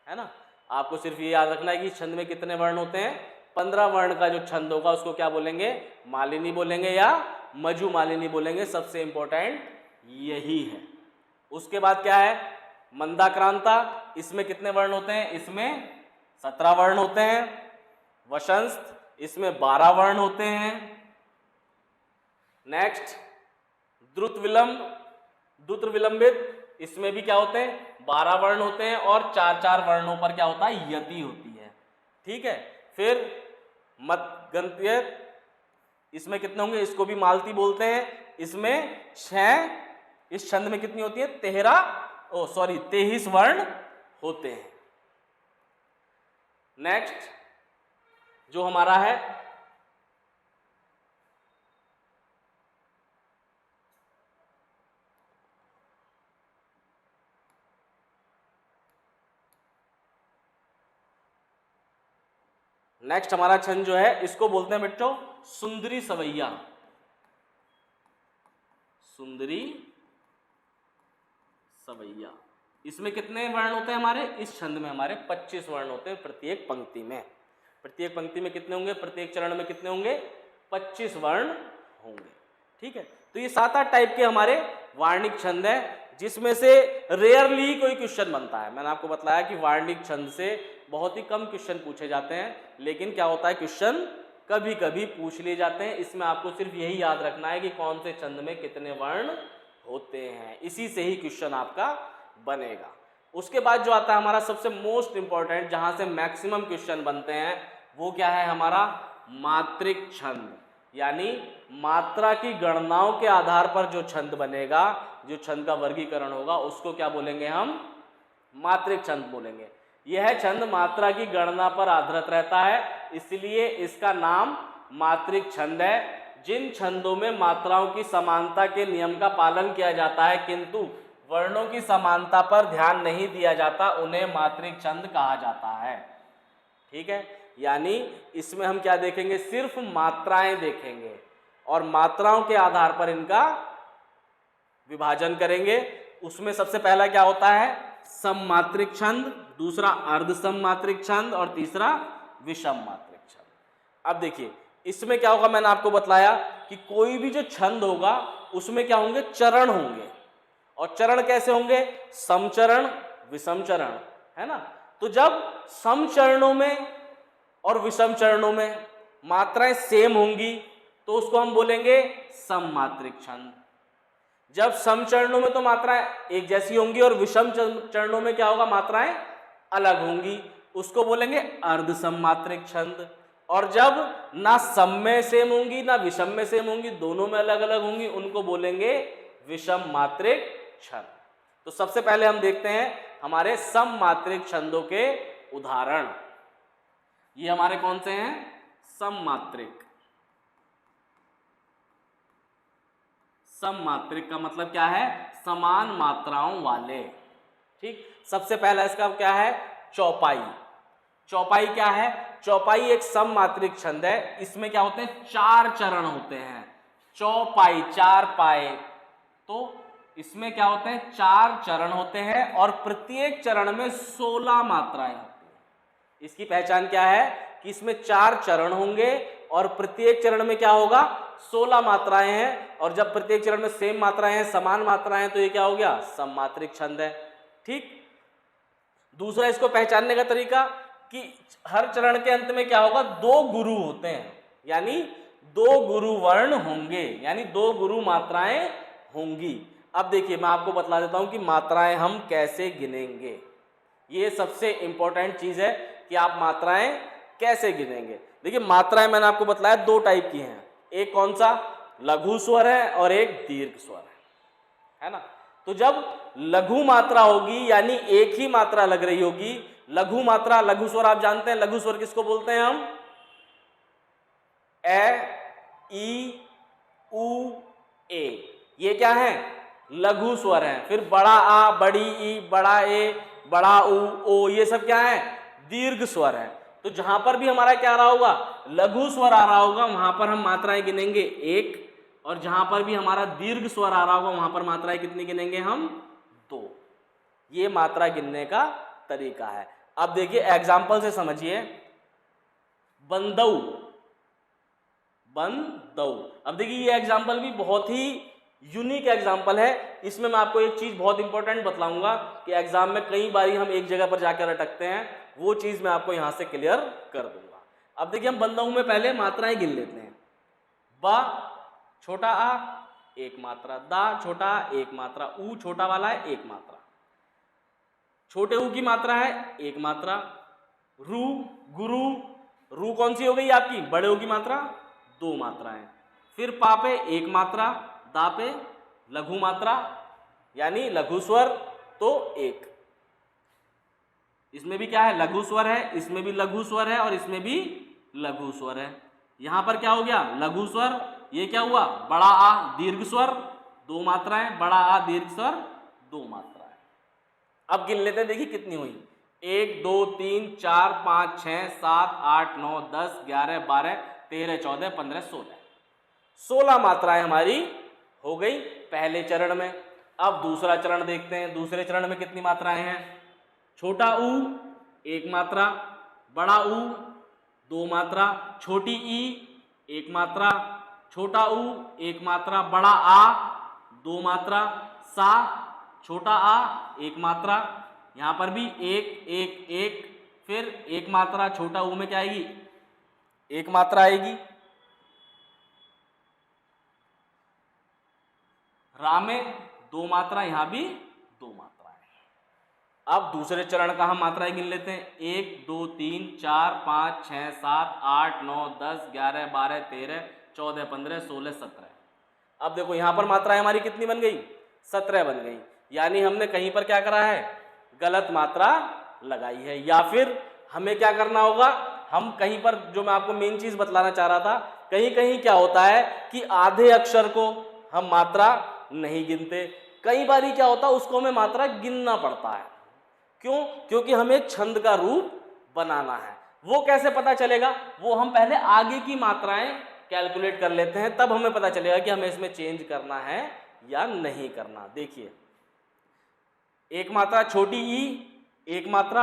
है ना। आपको सिर्फ ये याद रखना है कि इस छंद में कितने वर्ण होते हैं, 15 वर्ण का जो छंद होगा उसको क्या बोलेंगे, मालिनी बोलेंगे या मजु मालिनी बोलेंगे। सबसे इंपॉर्टेंट यही है। उसके बाद क्या है, मंदाक्रांता, इसमें कितने वर्ण होते हैं, इसमें 17 वर्ण होते हैं। वशंस्त, इसमें 12 वर्ण होते हैं। नेक्स्ट द्रुत विलंब, द्रुत विलंबित, इसमें भी क्या होते हैं, 12 वर्ण होते हैं और 4-4 वर्णों पर क्या होता है, यति होती है। ठीक है, फिर मध्यगंत्य, इसमें कितने होंगे, इसको भी मालती बोलते हैं। इसमें 6, इस छंद में कितनी होती है, 23 वर्ण होते हैं। नेक्स्ट जो हमारा है नेक्स्ट हमारा छंद जो है इसको बोलते हैं बच्चों सुंदरी सवैया। सुंदरी सवैया, इसमें कितने वर्ण होते हैं हमारे, इस छंद में हमारे 25 वर्ण होते हैं प्रत्येक पंक्ति में। प्रत्येक पंक्ति में कितने होंगे, प्रत्येक चरण में कितने होंगे, 25 वर्ण होंगे। ठीक है, तो ये 7-8 टाइप के हमारे वार्णिक छंद है, जिसमें से रेयरली कोई क्वेश्चन बनता है। मैंने आपको बताया कि वार्णिक छंद से बहुत ही कम क्वेश्चन पूछे जाते हैं, लेकिन क्या होता है, क्वेश्चन कभी कभी पूछ लिए जाते हैं। इसमें आपको सिर्फ यही याद रखना है कि कौन से छंद में कितने वर्ण होते हैं, इसी से ही क्वेश्चन आपका बनेगा। उसके बाद जो आता है हमारा सबसे मोस्ट इंपॉर्टेंट, जहां से मैक्सिमम क्वेश्चन बनते हैं, वो क्या है हमारा मात्रिक छंद। यानी मात्रा की गणनाओं के आधार पर जो छंद बनेगा, जो छंद का वर्गीकरण होगा, उसको क्या बोलेंगे हम, मात्रिक छंद बोलेंगे। यह छंद मात्रा की गणना पर आधारित रहता है, इसलिए इसका नाम मात्रिक छंद है। जिन छंदों में मात्राओं की समानता के नियम का पालन किया जाता है किंतु वर्णों की समानता पर ध्यान नहीं दिया जाता, उन्हें मात्रिक छंद कहा जाता है। ठीक है, यानी इसमें हम क्या देखेंगे, सिर्फ मात्राएं देखेंगे और मात्राओं के आधार पर इनका विभाजन करेंगे। उसमें सबसे पहला क्या होता है, सममात्रिक छंद, दूसरा अर्ध सममात्रिक छंद और तीसरा विषम मात्रिक छंद। अब देखिए इसमें क्या होगा, मैंने आपको बतलाया कि कोई भी जो छंद होगा उसमें क्या होंगे, चरण होंगे। और चरण कैसे होंगे, समचरण विषम चरण, है ना। तो जब सम चरणों में और विषम चरणों में मात्राएं सेम होंगी तो उसको हम बोलेंगे सममात्रिक छंद। जब सम चरणों में तो मात्राएं एक जैसी होंगी और विषम चरणों में क्या होगा, मात्राएं अलग होंगी, उसको बोलेंगे अर्ध सममात्रिक छंद। और जब ना सम में सेम होंगी ना विषम में सेम होंगी, दोनों में अलग अलग होंगी, उनको बोलेंगे विषम मात्रिक छंद। तो सबसे पहले हम देखते हैं हमारे सममात्रिक छंदों के उदाहरण। ये हमारे कौन से हैं, सममात्रिक। सममात्रिक का मतलब क्या है, समान मात्राओं वाले। ठीक, सबसे पहला इसका क्या है, चौपाई। चौपाई क्या है, चौपाई एक सममात्रिक छंद है। इसमें क्या होते हैं, 4 चरण होते हैं। चौपाई 4 पाए, तो इसमें क्या होते हैं, 4 चरण होते हैं और प्रत्येक चरण में 16 मात्राएं होती हैं। इसकी पहचान क्या है कि इसमें 4 चरण होंगे और प्रत्येक चरण में क्या होगा, 16 मात्राएं हैं। और जब प्रत्येक चरण में सेम मात्राएं हैं, समान मात्राएं हैं, तो ये क्या हो गया, सममात्रिक छंद है। ठीक, दूसरा इसको पहचानने का तरीका कि हर चरण के अंत में क्या होगा, 2 गुरु होते हैं, यानी 2 गुरु वर्ण होंगे, यानी 2 गुरु मात्राएं होंगी। अब देखिए मैं आपको बतला देता हूं कि मात्राएं हम कैसे गिनेंगे। ये सबसे इंपॉर्टेंट चीज है कि आप मात्राएं कैसे गिनेंगे। देखिए मात्राएं मैंने आपको बतलाया 2 टाइप की हैं, एक कौन सा, लघु स्वर है और एक दीर्घ स्वर है ना। तो जब लघु मात्रा होगी यानी एक ही मात्रा लग रही होगी, लघु मात्रा, लघु स्वर आप जानते हैं, लघु स्वर किसको बोलते हैं हम, ए, ई, उ, ए, ये क्या है, लघु स्वर है। फिर बड़ा आ, बड़ी ई, बड़ा ए, बड़ा उ, ओ, ये सब क्या है, दीर्घ स्वर है। तो जहां पर भी हमारा क्या आ रहा होगा, लघु स्वर आ रहा होगा, वहां पर हम मात्राएं गिनेंगे 1, और जहां पर भी हमारा दीर्घ स्वर आ रहा होगा वहां पर मात्राएं कितनी गिनेंगे हम, 2। ये मात्रा गिनने का तरीका है। अब देखिए एग्जाम्पल से समझिए, बंदऊ, बंदऊ। अब देखिए ये एग्जाम्पल भी बहुत ही यूनिक एग्जाम्पल है। इसमें मैं आपको एक चीज बहुत इंपॉर्टेंट बतलाऊंगा कि एग्जाम में कई बारी हम एक जगह पर जाकर अटकते हैं, वो चीज मैं आपको यहां से क्लियर कर दूंगा। अब देखिए हम बंदऊ में पहले मात्राएं गिन लेते हैं। बा छोटा आ एक मात्रा, दा छोटा आ एक मात्रा, ऊ छोटा वाला है एक मात्रा, छोटे ऊ की मात्रा है एक मात्रा, रू गुरु, रू कौन सी हो गई आपकी, बड़े ऊ की मात्रा दो मात्राएं, फिर पा पे एक मात्रा, दा पे लघु मात्रा यानी लघु स्वर तो एक। इसमें भी क्या है, लघु स्वर है, इसमें भी लघु स्वर है और इसमें भी लघु स्वर है। यहां पर क्या हो गया, लघु स्वर, ये क्या हुआ, बड़ा आ दीर्घ स्वर दो मात्राएं, बड़ा आ दीर्घ स्वर दो मात्राएं। अब गिन लेते हैं, देखिए कितनी हुई, 1 2 3 4 5 6 7 8 9 10 11 12 13 14 15 16, 16 मात्राएं हमारी हो गई पहले चरण में। अब दूसरा चरण देखते हैं, दूसरे चरण में कितनी मात्राएं हैं, छोटा ऊ एक मात्रा, बड़ा ऊ दो मात्रा, छोटी ई एक मात्रा, छोटा ऊ एक मात्रा, बड़ा आ दो मात्रा, सा छोटा आ एक मात्रा, यहां पर भी एक एक एक, फिर एक मात्रा, छोटा ऊ में क्या आएगी, एक मात्रा आएगी, रा में दो मात्रा, यहां भी दो मात्रा है। अब दूसरे चरण का हम मात्राएं गिन लेते हैं, 1 2 3 4 5 6 7 8 9 10 11 12 13 14 15 16 17। अब देखो यहां पर मात्राएं हमारी कितनी बन गई, 17 बन गई, यानी हमने कहीं पर क्या करा है, गलत मात्रा लगाई है। या फिर हमें क्या करना होगा, हम कहीं पर, जो मैं आपको मेन चीज बतलाना चाह रहा था, कहीं कहीं क्या होता है कि आधे अक्षर को हम मात्रा नहीं गिनते, कई बारी क्या होता है उसको हमें मात्रा गिनना पड़ता है। क्यों, क्योंकि हमें एक छंद का रूप बनाना है। वो कैसे पता चलेगा, वो हम पहले आगे की मात्राएं कैलकुलेट कर लेते हैं, तब हमें पता चलेगा कि हमें इसमें चेंज करना है या नहीं करना। देखिए एक मात्रा छोटी ई एक मात्रा,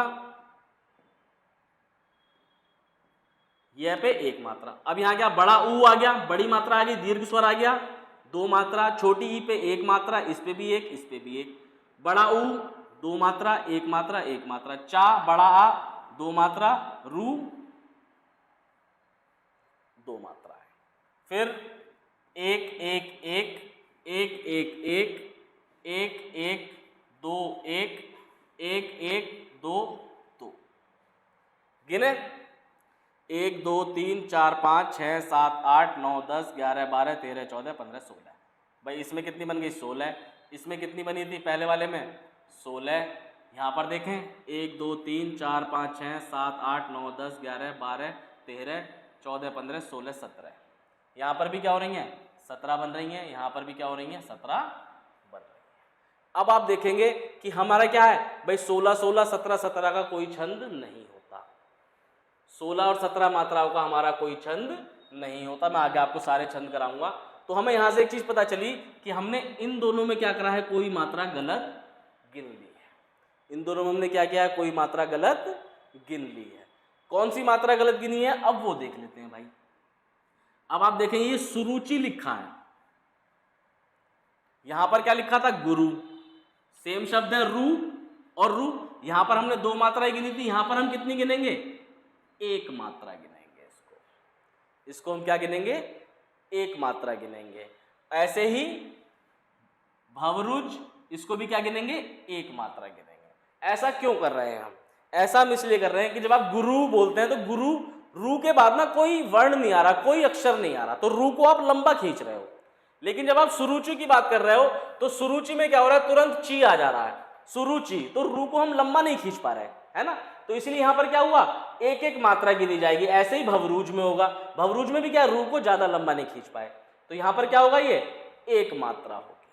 यह पे एक मात्रा। अब यहां क्या, बड़ा ऊ आ गया, बड़ी मात्रा आ गई, दीर्घ स्वर आ गया दो मात्रा, छोटी ई पे एक मात्रा, इस पे भी एक, इस पे भी एक, बड़ा ऊ दो मात्रा एक मात्रा एक मात्रा, चा बड़ा आ दो मात्रा, रू दो मात्रा है, फिर एक एक एक एक एक एक एक एक दो एक एक एक दो दो, गिने 1 2 3 4 5 6 7 8 9 10 11 12 13 14 15 16। भाई इसमें कितनी बन गई, 16। इसमें कितनी बनी थी पहले वाले में, 16। यहाँ पर देखें 1 2 3 4 5 6 7 8 9 10 11 12 13 14 15 16 17। यहाँ पर भी क्या हो रही हैं, 17 बन रही हैं, यहाँ पर भी क्या हो रही हैं, 17 बन रही हैं। अब आप देखेंगे कि हमारा क्या है भाई, 16 16 17 17 का कोई छंद नहीं होता, 16 और 17 मात्राओं का हमारा कोई छंद नहीं होता। मैं आगे आपको सारे छंद कराऊंगा। तो हमें यहाँ से एक चीज पता चली कि हमने इन दोनों में क्या करा है, कोई मात्रा गलत गिन ली है। इन दोनों में हमने क्या किया है, कोई मात्रा गलत गिन ली है। कौन सी मात्रा गलत गिनी है, अब वो देख लेते हैं भाई। अब आप देखें ये सुरुचि लिखा है, यहां पर क्या लिखा था, गुरु, सेम शब्द है रू और रू। यहां पर हमने दो मात्राएं गिनी थी, यहां पर हम कितनी गिनेंगे, एक मात्रा गिनेंगे। इसको हम क्या गिनेंगे, एक मात्रा गिनेंगे। ऐसे ही भवरुज, इसको भी क्या गिनेंगे, एक मात्रा गिनेंगे। ऐसा क्यों कर रहे हैं हम, ऐसा हम इसलिए कर रहे हैं कि जब आप गुरु बोलते हैं तो गुरु, रू के बाद ना कोई वर्ण नहीं आ रहा, कोई अक्षर नहीं आ रहा, तो रू को आप लंबा खींच रहे हो। लेकिन जब आप सुरुचि की बात कर रहे हो तो सुरुचि में क्या हो रहा है, तुरंत ची आ जा रहा है, सुरुचि, तो रू को हम लंबा नहीं खींच पा रहे, है ना। तो इसलिए यहां पर क्या हुआ, एक एक मात्रा गिनी जाएगी। ऐसे ही भवरूज में होगा, भवरूज में भी क्या, रू को ज्यादा लंबा नहीं खींच पाए, तो यहां पर क्या होगा, ये एक मात्रा होगी।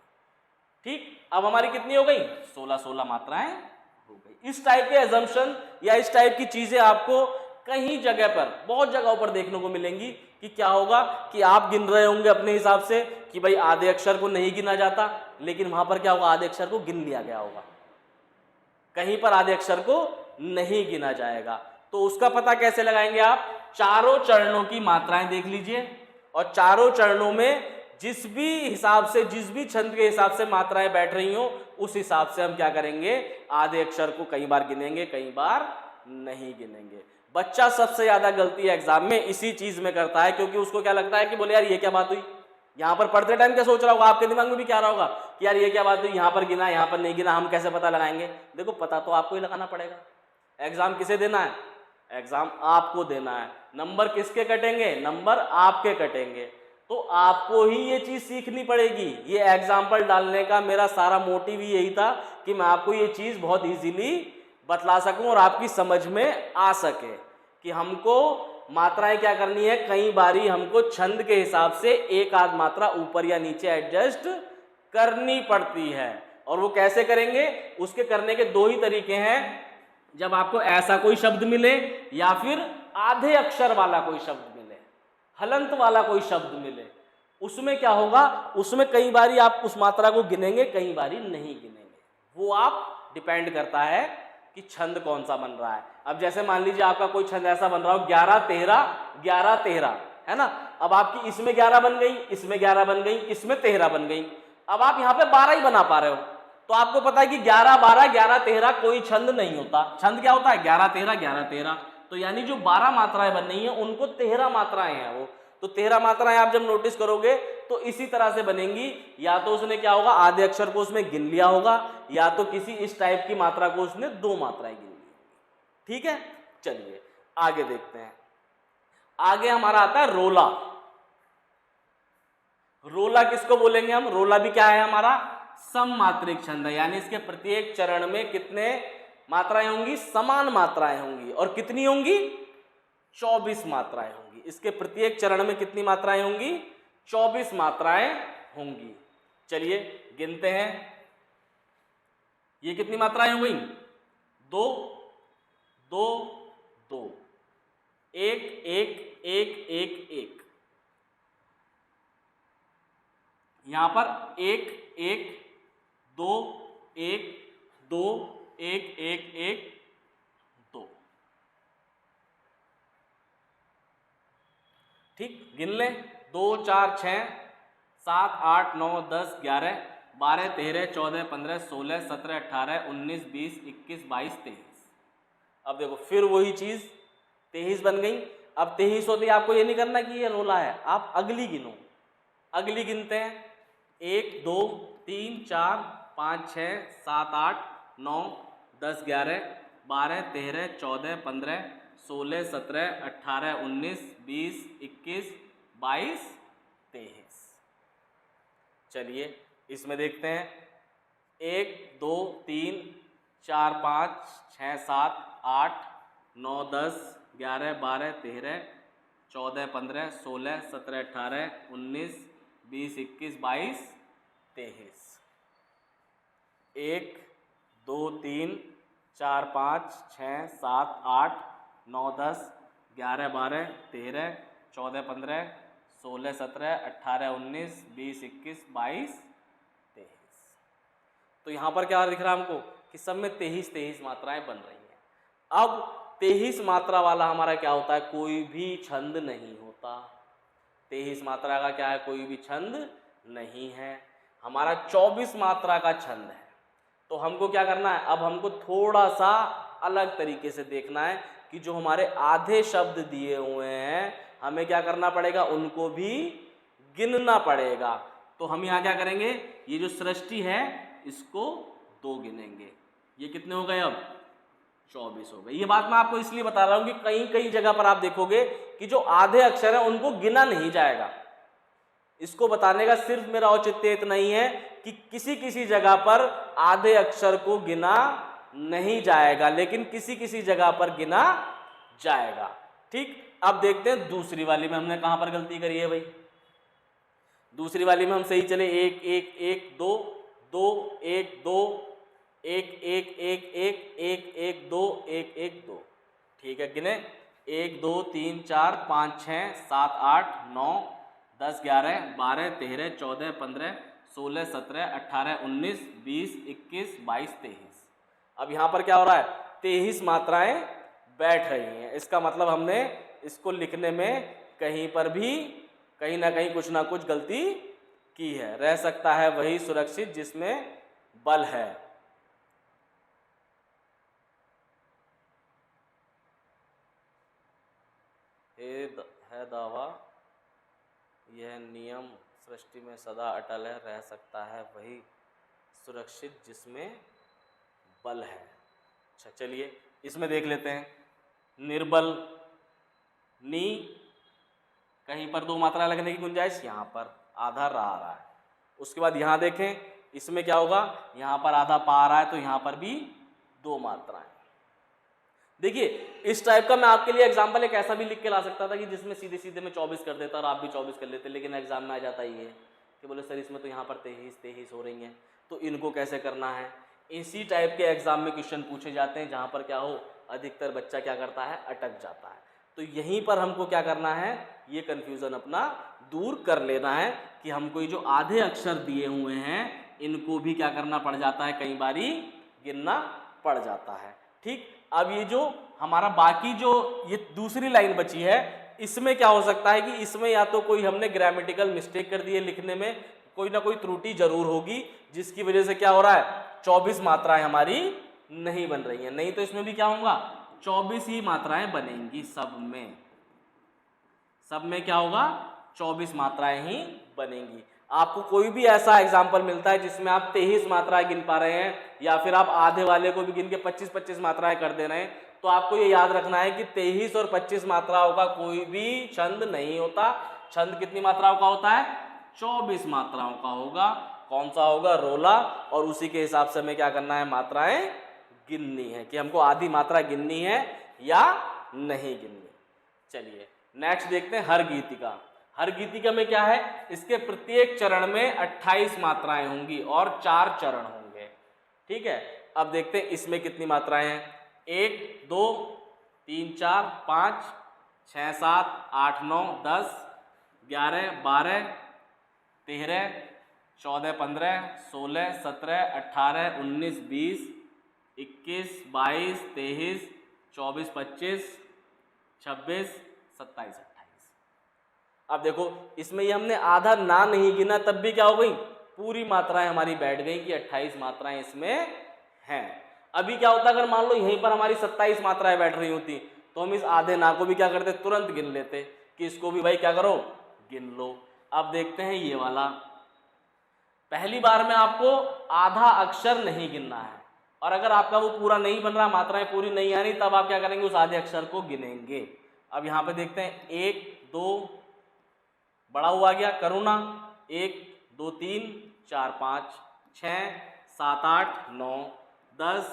ठीक, अब हमारी कितनी हो गई, 16 16 मात्राएं हो गई। इस टाइप के अजम्पशन या इस टाइप की चीजें आपको कहीं जगह पर, बहुत जगहों पर देखने को मिलेंगी कि क्या होगा कि आप गिन रहे होंगे अपने हिसाब से कि भाई आधे अक्षर को नहीं गिना जाता, लेकिन वहां पर क्या होगा, आधे अक्षर को गिन लिया गया होगा, कहीं पर आधे अक्षर को नहीं गिना जाएगा। तो उसका पता कैसे लगाएंगे आप, चारों चरणों की मात्राएं देख लीजिए, और चारों चरणों में जिस भी छंद के हिसाब से मात्राएं बैठ रही हो, उस हिसाब से हम क्या करेंगे, आधे अक्षर को कई बार गिनेंगे, कई बार नहीं गिनेंगे। बच्चा सबसे ज्यादा गलती एग्जाम में इसी चीज में करता है, क्योंकि उसको क्या लगता है कि बोले यार ये क्या बात हुई। यहां पर पढ़ते टाइम क्या सोच रहा होगा, आपके दिमाग में भी क्या रहा होगा कि यार ये क्या बात हुई, यहां पर गिना यहां पर नहीं गिना, हम कैसे पता लगाएंगे। देखो पता तो आपको ही लगाना पड़ेगा। एग्जाम किसे देना है, एग्जाम आपको देना है। नंबर किसके कटेंगे, नंबर आपके कटेंगे। तो आपको ही ये चीज सीखनी पड़ेगी। ये एग्जाम्पल डालने का मेरा सारा मोटिव ही यही था कि मैं आपको ये चीज बहुत इजीली बतला सकूं और आपकी समझ में आ सके कि हमको मात्राएं क्या करनी है। कई बारी हमको छंद के हिसाब से एक आध मात्रा ऊपर या नीचे एडजस्ट करनी पड़ती है। और वो कैसे करेंगे, उसके करने के दो ही तरीके हैं। जब आपको ऐसा कोई शब्द मिले या फिर आधे अक्षर वाला कोई शब्द मिले, हलंत वाला कोई शब्द मिले, उसमें क्या होगा, उसमें कई बारी आप उस मात्रा को गिनेंगे, कई बारी नहीं गिनेंगे। वो आप डिपेंड करता है कि छंद कौन सा बन रहा है। अब जैसे मान लीजिए आपका कोई छंद ऐसा बन रहा हो 11-13 11-13 है ना। अब आपकी इसमें 11 बन गई, इसमें 11 बन गई, इसमें 13 बन गई। अब आप यहाँ पे 12 ही बना पा रहे हो, तो आपको पता है कि 11-12 11-13 कोई छंद नहीं होता। छंद क्या होता है, 11-13 11-13। तो यानी जो 12 मात्राएं बन रही हैं उनको 13 मात्राएं हैं वो। तो 13 मात्राएं आप जब नोटिस करोगे तो इसी तरह से बनेंगी। या तो उसने क्या होगा, आधे अक्षर को उसमें गिन लिया होगा, या तो किसी इस टाइप की मात्रा को उसने 2 मात्राएं गिन ली। ठीक है, चलिए आगे देखते हैं। आगे हमारा आता है रोला। रोला किसको बोलेंगे हम, रोला भी क्या है हमारा, सममात्रिक छंद है। यानी इसके प्रत्येक चरण में कितने मात्राएं होंगी, समान मात्राएं होंगी। और कितनी होंगी, 24 मात्राएं होंगी। इसके प्रत्येक चरण में कितनी मात्राएं होंगी, 24 मात्राएं होंगी। चलिए गिनते हैं, ये कितनी मात्राएं हो गई, 2 2 2, 1 1 1 1 1। यहां पर 1 1 2 1 2 1 1 1 2। ठीक, गिन लें, 2 4 6 7 8 9 10 11 12 13 14 15 16 17 18 19 20 21 22 23। अब देखो फिर वही चीज 23 बन गई। अब 23 होती है, आपको ये नहीं करना कि ये रोला है, आप अगली गिनो। अगली गिनते हैं, 1 2 3 4 5 6 7 8 9 10 11 12 13 14 15 16 17 18 19 20 21 22 23। चलिए इसमें देखते हैं, 1 2 3 4 5 6 7 8 9 10 11 12 13 14 15 16 17 18 19 20 21 22 23। 1 2 3 4 5 6 7 8 9 10 11 12 13 14 15 16 17 18 19 20 21 22 23। तो यहाँ पर क्या दिख रहा है हमको कि सब में 23 मात्राएं बन रही हैं। अब 23 मात्रा वाला हमारा क्या होता है, कोई भी छंद नहीं होता। 23 मात्रा का क्या है, कोई भी छंद नहीं है। हमारा 24 मात्रा का छंद है। तो हमको क्या करना है, अब हमको थोड़ा सा अलग तरीके से देखना है कि जो हमारे आधे शब्द दिए हुए हैं हमें क्या करना पड़ेगा, उनको भी गिनना पड़ेगा। तो हम यहाँ क्या करेंगे, ये जो सृष्टि है इसको 2 गिनेंगे। ये कितने हो गए, अब 24 हो गए। ये बात मैं आपको इसलिए बता रहा हूं कि कई कई जगह पर आप देखोगे कि जो आधे अक्षर है उनको गिना नहीं जाएगा। इसको बताने का सिर्फ मेरा औचित्य इतना ही है कि किसी किसी जगह पर आधे अक्षर को गिना नहीं जाएगा, लेकिन किसी किसी जगह पर गिना जाएगा। ठीक, अब देखते हैं दूसरी वाली में हमने कहां पर गलती करी है भाई। दूसरी वाली में हम सही चले, 1 1 1 2 2 1 2 1 1 1 1 1 1 2 1 1 2। ठीक है, गिने 1 2 3 4 5 6 7 8 9 10 11 12 13 14 15 16 17 18 19 20 21 22 23। अब यहाँ पर क्या हो रहा है, 23 मात्राएं बैठ रही हैं। इसका मतलब हमने इसको लिखने में कहीं पर भी कहीं ना कहीं कुछ ना कुछ गलती की है। रह सकता है वही सुरक्षित जिसमें बल है। है दावा यह नियम सृष्टि में सदा अटल है, रह सकता है वही सुरक्षित जिसमें बल है। अच्छा चलिए इसमें देख लेते हैं। निर्बल, नी, कहीं पर दो मात्रा लगने की गुंजाइश, यहाँ पर आधा रा आ रहा है। उसके बाद यहाँ देखें, इसमें क्या होगा, यहाँ पर आधा पा आ रहा है तो यहाँ पर भी दो मात्राएं। देखिए इस टाइप का मैं आपके लिए एग्जाम्पल एक ऐसा भी लिख के ला सकता था कि जिसमें सीधे सीधे मैं 24 कर देता और आप भी 24 कर लेते, लेकिन एग्जाम में आ जाता ही है कि बोले सर इसमें तो यहाँ पर 23 हो रही हैं, तो इनको कैसे करना है। इसी टाइप के एग्जाम में क्वेश्चन पूछे जाते हैं जहाँ पर क्या हो, अधिकतर बच्चा क्या करता है, अटक जाता है। तो यहीं पर हमको क्या करना है, ये कन्फ्यूज़न अपना दूर कर लेना है कि हमको ये जो आधे अक्षर दिए हुए हैं इनको भी क्या करना पड़ जाता है, कई बारी गिनना पड़ जाता है। ठीक, अब ये जो हमारा बाकी जो ये दूसरी लाइन बची है, इसमें क्या हो सकता है कि इसमें या तो कोई हमने ग्रामेटिकल मिस्टेक कर दी है, लिखने में कोई ना कोई त्रुटि जरूर होगी जिसकी वजह से क्या हो रहा है, 24 मात्राएं हमारी नहीं बन रही हैं। नहीं तो इसमें भी क्या होगा, 24 ही मात्राएं बनेंगी। सब में क्या होगा, 24 मात्राएं ही बनेंगी। आपको कोई भी ऐसा एग्जाम्पल मिलता है जिसमें आप 23 मात्राएं गिन पा रहे हैं या फिर आप आधे वाले को भी गिन के 25-25 मात्राएं कर दे रहे हैं, तो आपको ये याद रखना है कि 23 और 25 मात्राओं का कोई भी छंद नहीं होता। छंद कितनी मात्राओं का होता है, 24 मात्राओं का होगा। कौन सा होगा, रोला। और उसी के हिसाब से हमें क्या करना है, मात्राएं गिननी है कि हमको आधी मात्रा गिननी है या नहीं गिननी। चलिए नेक्स्ट देखते हैं हर गीतिका। हर गीतिका में क्या है, इसके प्रत्येक चरण में 28 मात्राएं होंगी और 4 चरण होंगे। ठीक है, अब देखते हैं इसमें कितनी मात्राएं हैं। 1 2 3 4 5 6 7 8 9 10 11 12 13 14 15 16 17 18 19 20 21 22 23 24 25 26 27 28। अब देखो इसमें ये हमने आधा ना नहीं गिना तब भी क्या हो गई, पूरी मात्राएं हमारी बैठ गई कि 28 मात्राएं इसमें हैं। अभी क्या होता अगर मान लो यहीं पर हमारी 27 मात्राएं बैठ रही होती तो हम इस आधे ना को भी क्या करते, तुरंत गिन लेते कि इसको भी भाई क्या करो, गिन लो। अब देखते हैं ये वाला। पहली बार में आपको आधा अक्षर नहीं गिनना है और अगर आपका वो पूरा नहीं बन रहा, मात्राएं पूरी नहीं आ रही, तब आप क्या करेंगे, उस आधे अक्षर को गिनेंगे। अब यहाँ पे देखते हैं 1 2 बड़ा हुआ गया, करुणा 1 2 3 4 5 6 7 8 9 10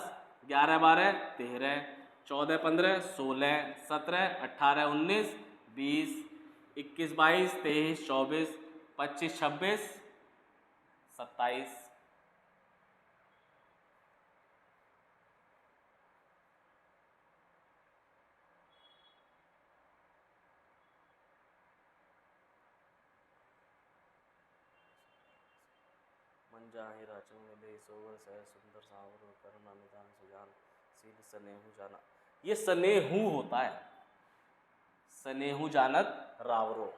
11 12 13 14 15 16 17 18 19 20 21 22 23 24 25 26 27। जाहि राचन मिले सोवर सह सुंदर सावर करुणा निदान सुजान सील स्नेहु जाना। ये स्नेहु होता है, स्नेहु जानत रावरो।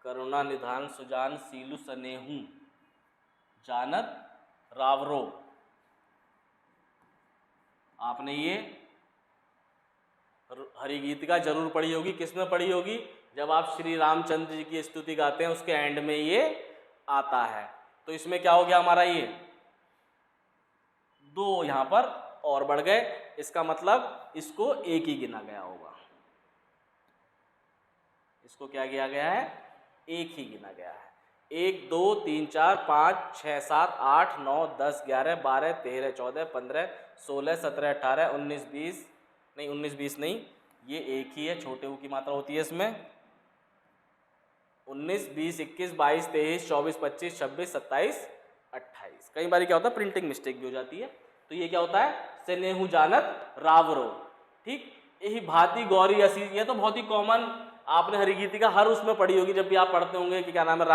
करुणा निधान सुजान सीलु स्नेहु जानत रावरो। आपने ये हरि गीतिका जरूर पढ़ी होगी। किसमें पढ़ी होगी, जब आप श्री रामचंद्र जी की स्तुति गाते हैं उसके एंड में ये आता है। तो इसमें क्या हो गया हमारा, ये 2 यहाँ पर और बढ़ गए, इसका मतलब इसको एक ही गिना गया होगा। इसको क्या किया गया है, एक ही गिना गया है। 1 2 3 4 5 6 7 8 9 10 11 12 13 14 15 16 17 18 19 20 नहीं 19 20 नहीं, ये एक ही है, छोटे ऊ की मात्रा होती है इसमें। 19 20 21 22 23 24 25 26 27 28। कई बार क्या होता है प्रिंटिंग मिस्टेक भी हो जाती है। तो ये क्या होता है, स्नेहु जानत रावरो। ठीक, यही भांति गौरी असी, ये तो बहुत ही कॉमन आपने हरि गीतिका हर उसमें पढ़ी होगी जब भी आप पढ़ते होंगे कि क्या नाम है,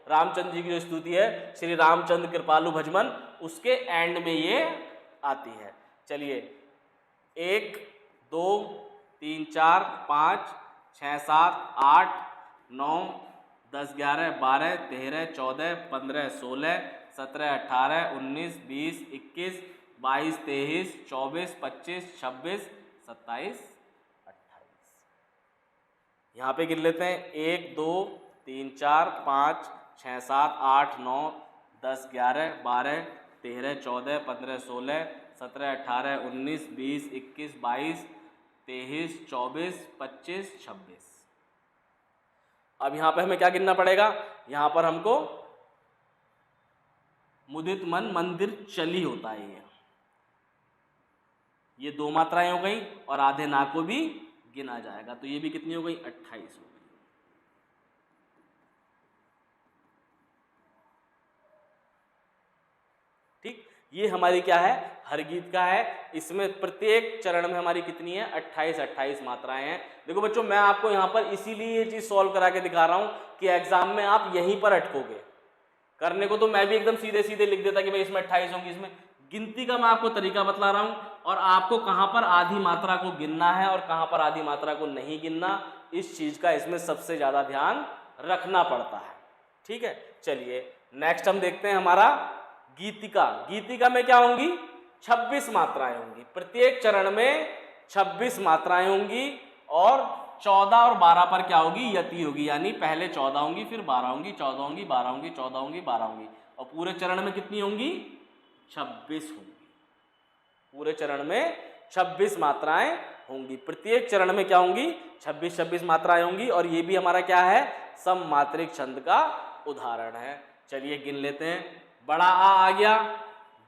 रामचंद्र जी की जो स्तुति है श्री रामचंद्र कृपालु भजमन, उसके एंड में ये आती है। चलिए 1 2 3 4 5 6 7 8 9 10 11 12 13 14 15 16 17 18 19 20 21 22 23 24 25 26 27 28। यहाँ पे गिन लेते हैं 1 2 3 4 5 6 7 8 9 10 11 12 13 14 15 16 17 18 19 20 21 22 23 24 25 26। अब यहाँ पे हमें क्या गिनना पड़ेगा, यहाँ पर हमको मुदित मन मंदिर चली होता है, ये 2 मात्राएं हो गई और आधे ना को भी गिना जाएगा, तो ये भी कितनी हो गई 28 हो गई। ठीक, ये हमारी क्या है, हर गीत का है। इसमें प्रत्येक चरण में हमारी कितनी है 28 मात्राएं हैं। देखो बच्चों, मैं आपको यहाँ पर इसीलिए ये चीज सॉल्व करा के दिखा रहा हूं कि एग्जाम में आप यहीं पर अटकोगे। करने को तो मैं भी एकदम सीधे सीधे लिख देता कि भाई इसमें 28 होंगी, इसमें गिनती का मैं आपको तरीका बतला रहा हूं और आपको कहां पर आधी मात्रा को गिनना है और कहां पर आधी मात्रा को नहीं गिनना, इस चीज का इसमें सबसे ज्यादा ध्यान रखना पड़ता है। ठीक है, चलिए नेक्स्ट हम देखते हैं हमारा गीतिका। गीतिका में क्या होंगी 26 मात्राएं होंगी, प्रत्येक चरण में 26 मात्राएं होंगी और 14 और 12 पर क्या होगी यति होगी, यानी पहले 14 होंगी फिर 12 होंगी, 14 होंगी 12 होंगी, 14 होंगी 12 होंगी, और पूरे चरण में कितनी होंगी 26 होंगी। पूरे चरण में 26 मात्राएं होंगी, प्रत्येक चरण में क्या होंगी 26 मात्राएं होंगी, और ये भी हमारा क्या है सममात्रिक छंद का उदाहरण है। चलिए गिन लेते हैं। बड़ा आ गया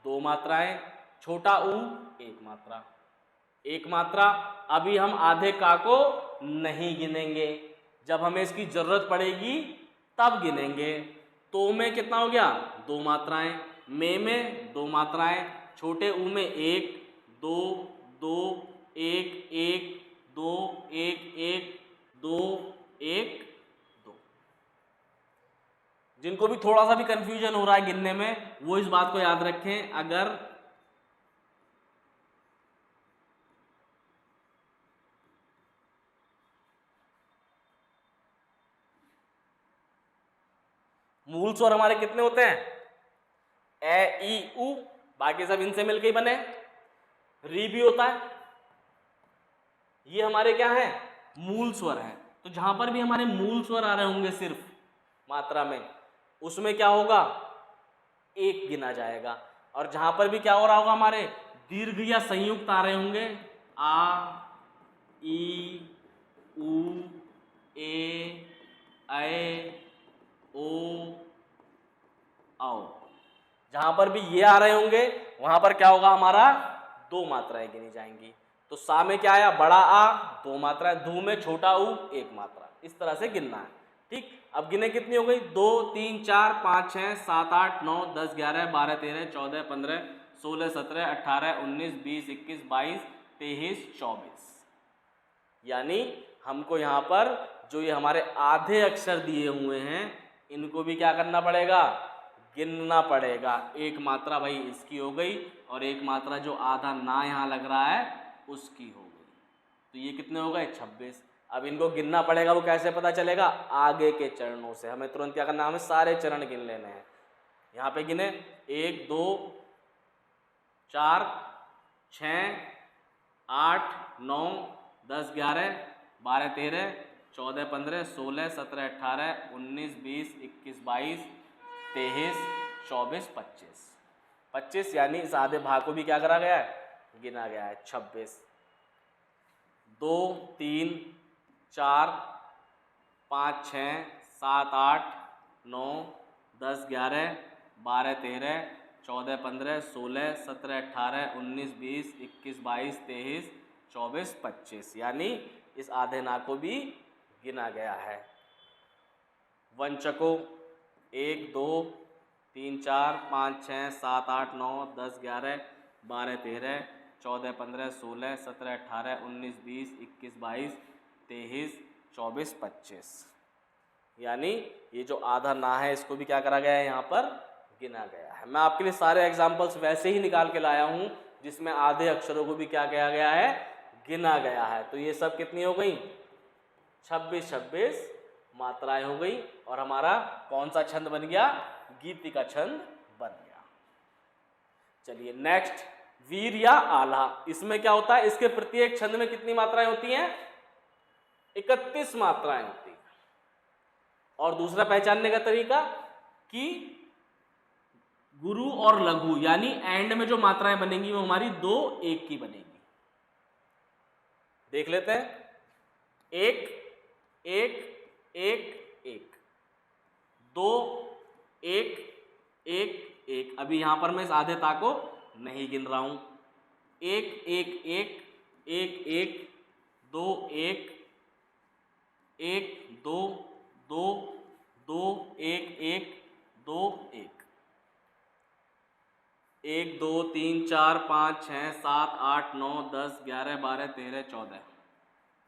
2 मात्राएं, छोटा ऊ 1 मात्रा, 1 मात्रा। अभी हम आधे का को नहीं गिनेंगे, जब हमें इसकी जरूरत पड़ेगी तब गिनेंगे। तो में कितना हो गया 2 मात्राएं, में 2 मात्राएं, छोटे ऊ में 1 2 2 1 1 2 1 1 2 1 2। जिनको भी थोड़ा सा भी कंफ्यूजन हो रहा है गिनने में, वो इस बात को याद रखें, अगर मूल स्वर हमारे कितने होते हैं ए ई उ, बाकी सब इनसे मिलके ही बने। री भी होता है, ये हमारे क्या है मूल स्वर है। तो जहां पर भी हमारे मूल स्वर आ रहे होंगे सिर्फ मात्रा में, उसमें क्या होगा 1 गिना जाएगा। और जहां पर भी क्या हो रहा होगा हमारे दीर्घ या संयुक्त आ रहे होंगे, आ ई उ ए ऐ ओ आओ, जहां पर भी ये आ रहे होंगे वहां पर क्या होगा हमारा 2 मात्राएं गिनी जाएंगी। तो सा में क्या आया बड़ा आ 2 मात्राएं, धू में छोटा ऊ 1 मात्रा, इस तरह से गिनना है। ठीक, अब गिने कितनी हो गई 2 3 4 5 6 7 8 9 10 11 12 13 14 15 16 17 18 19 20 21 22 23 24। यानी हमको यहाँ पर जो ये हमारे आधे अक्षर दिए हुए हैं इनको भी क्या करना पड़ेगा गिनना पड़ेगा। 1 मात्रा भाई इसकी हो गई और 1 मात्रा जो आधा ना यहाँ लग रहा है उसकी हो गई, तो ये कितने हो गए 26। अब इनको गिनना पड़ेगा, वो कैसे पता चलेगा आगे के चरणों से। हमें तुरंत क्या करना है, हमें सारे चरण गिन लेने हैं। यहाँ पे गिने 1 2 4 6 8 9 10 11 12 13 14 15 16 17 18 19 20 21 22 23 24 25, यानी इस आधे भाग को भी क्या करा गया है गिना गया है 26। 2 3 4 5 6 7 8 9 10 11 12 13 14 15 16 17 18 19 20 21 22 23 24 25, यानी इस आधे ना को भी गिना गया है। वंचकों 1 2 3 4 5 6 7 8 9 10 11 12 13 14 15 16 17 18 19 20 21 22 23 24 25। यानी ये जो आधा ना है इसको भी क्या करा गया है, यहाँ पर गिना गया है। मैं आपके लिए सारे एग्जाम्पल्स वैसे ही निकाल के लाया हूँ जिसमें आधे अक्षरों को भी क्या किया गया है, गिना गया है। तो ये सब कितनी हो गई, 26 मात्राएं हो गई और हमारा कौन सा छंद बन गया, गीति का छंद बन गया। चलिए नेक्स्ट, वीर या आल्हा। इसमें क्या होता है, इसके प्रत्येक छंद में कितनी मात्राएं होती हैं, 31 मात्राएं होती हैं। और दूसरा पहचानने का तरीका कि गुरु और लघु यानी एंड में जो मात्राएं बनेंगी वो हमारी 2 1 की बनेगी। देख लेते हैं, 1 1 1 1, 2 1 1 1। अभी यहां पर मैं इस आधे ता को नहीं गिन रहा हूं। 1 1 1 1 1 2 1 1 2 2 2 1 1 2 1 1 2 3 4 5 6 7 8 9 10 11 12 13 14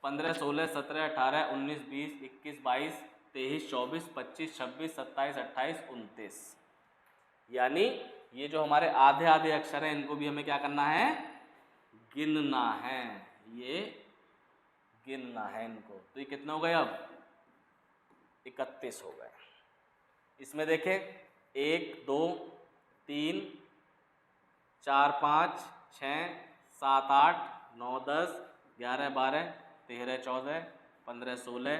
15 16 17 18 19 20 21 22 23 24 25 26 27 28 29। यानी ये जो हमारे आधे आधे अक्षर हैं इनको भी हमें क्या करना है, गिनना है। ये गिनना है इनको। तो ये कितने हो गए, अब 31 हो गए। इसमें देखें 1 2 3 4 5 6 7 8 9 10 11 12 13 14 15 16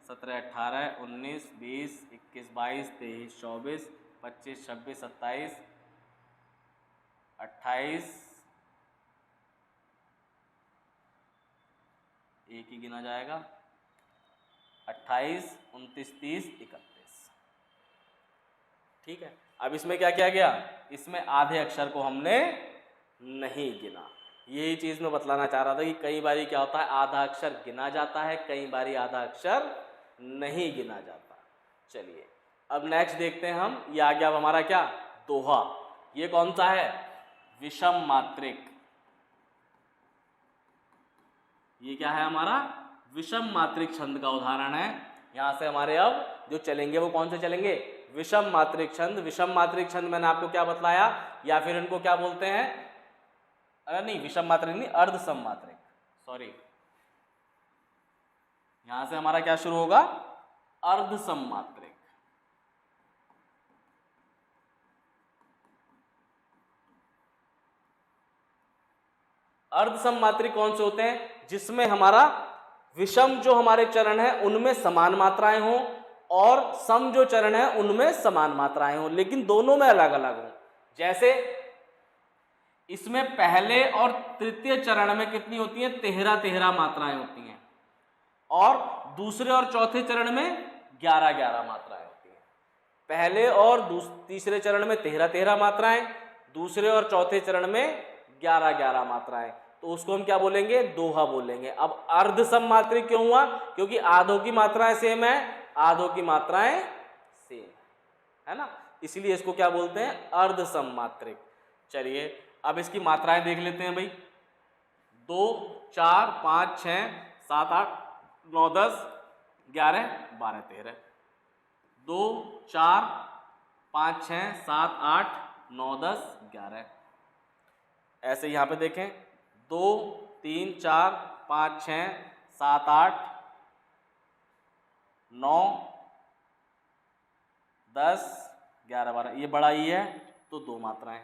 17 18 19 20 21 22 23 24 25 26 27 28, एक ही गिना जाएगा, 28 29 30 31। ठीक है, अब इसमें क्या किया गया, इसमें आधे अक्षर को हमने नहीं गिना। यही चीज मैं बतलाना चाह रहा था कि कई बारी क्या होता है, आधा अक्षर गिना जाता है, कई बारी आधा अक्षर नहीं गिना जाता। चलिए अब नेक्स्ट देखते हैं हम, ये आ गया अब हमारा क्या, दोहा। ये कौन सा है, विषम मात्रिक। ये क्या है हमारा, विषम मात्रिक छंद का उदाहरण है। यहां से हमारे अब जो चलेंगे वो कौन से चलेंगे, विषम मात्रिक छंद। विषम मात्रिक छंद मैंने आपको क्या बतलाया, या फिर इनको क्या बोलते हैं, अरे नहीं विषम मात्रिक नहीं, अर्ध सम मात्रिक, सॉरी। यहां से हमारा क्या शुरू होगा, अर्ध सम मात्रिक। अर्ध सम मात्रिक कौन से होते हैं, जिसमें हमारा विषम जो हमारे चरण है उनमें समान मात्राएं हों और सम जो चरण है उनमें समान मात्राएं हों, लेकिन दोनों में अलग अलग हों। जैसे इसमें पहले और तृतीय चरण में कितनी होती हैं, 13 मात्राएं होती हैं, और दूसरे और चौथे चरण में 11 मात्राएं होती हैं। पहले और तीसरे चरण में 13 मात्राएं, दूसरे और चौथे चरण में 11 मात्राएं, तो उसको हम क्या बोलेंगे, दोहा बोलेंगे। अब अर्ध सम मात्रिक क्यों हुआ, क्योंकि आधों की मात्राएं सेम है, आधों की मात्राएं सेम है ना, इसलिए इसको क्या बोलते हैं, अर्ध सम मात्रिक। चलिए अब इसकी मात्राएं देख लेते हैं भाई। 2 4 5 6 7 8 9 10 11 12 13, 2 4 5 6 7 8 9 10 11। ऐसे यहाँ पे देखें, 2 3 4 5 6 7 8 9 10 11 12, ये बड़ा ही है तो 2 मात्राएं।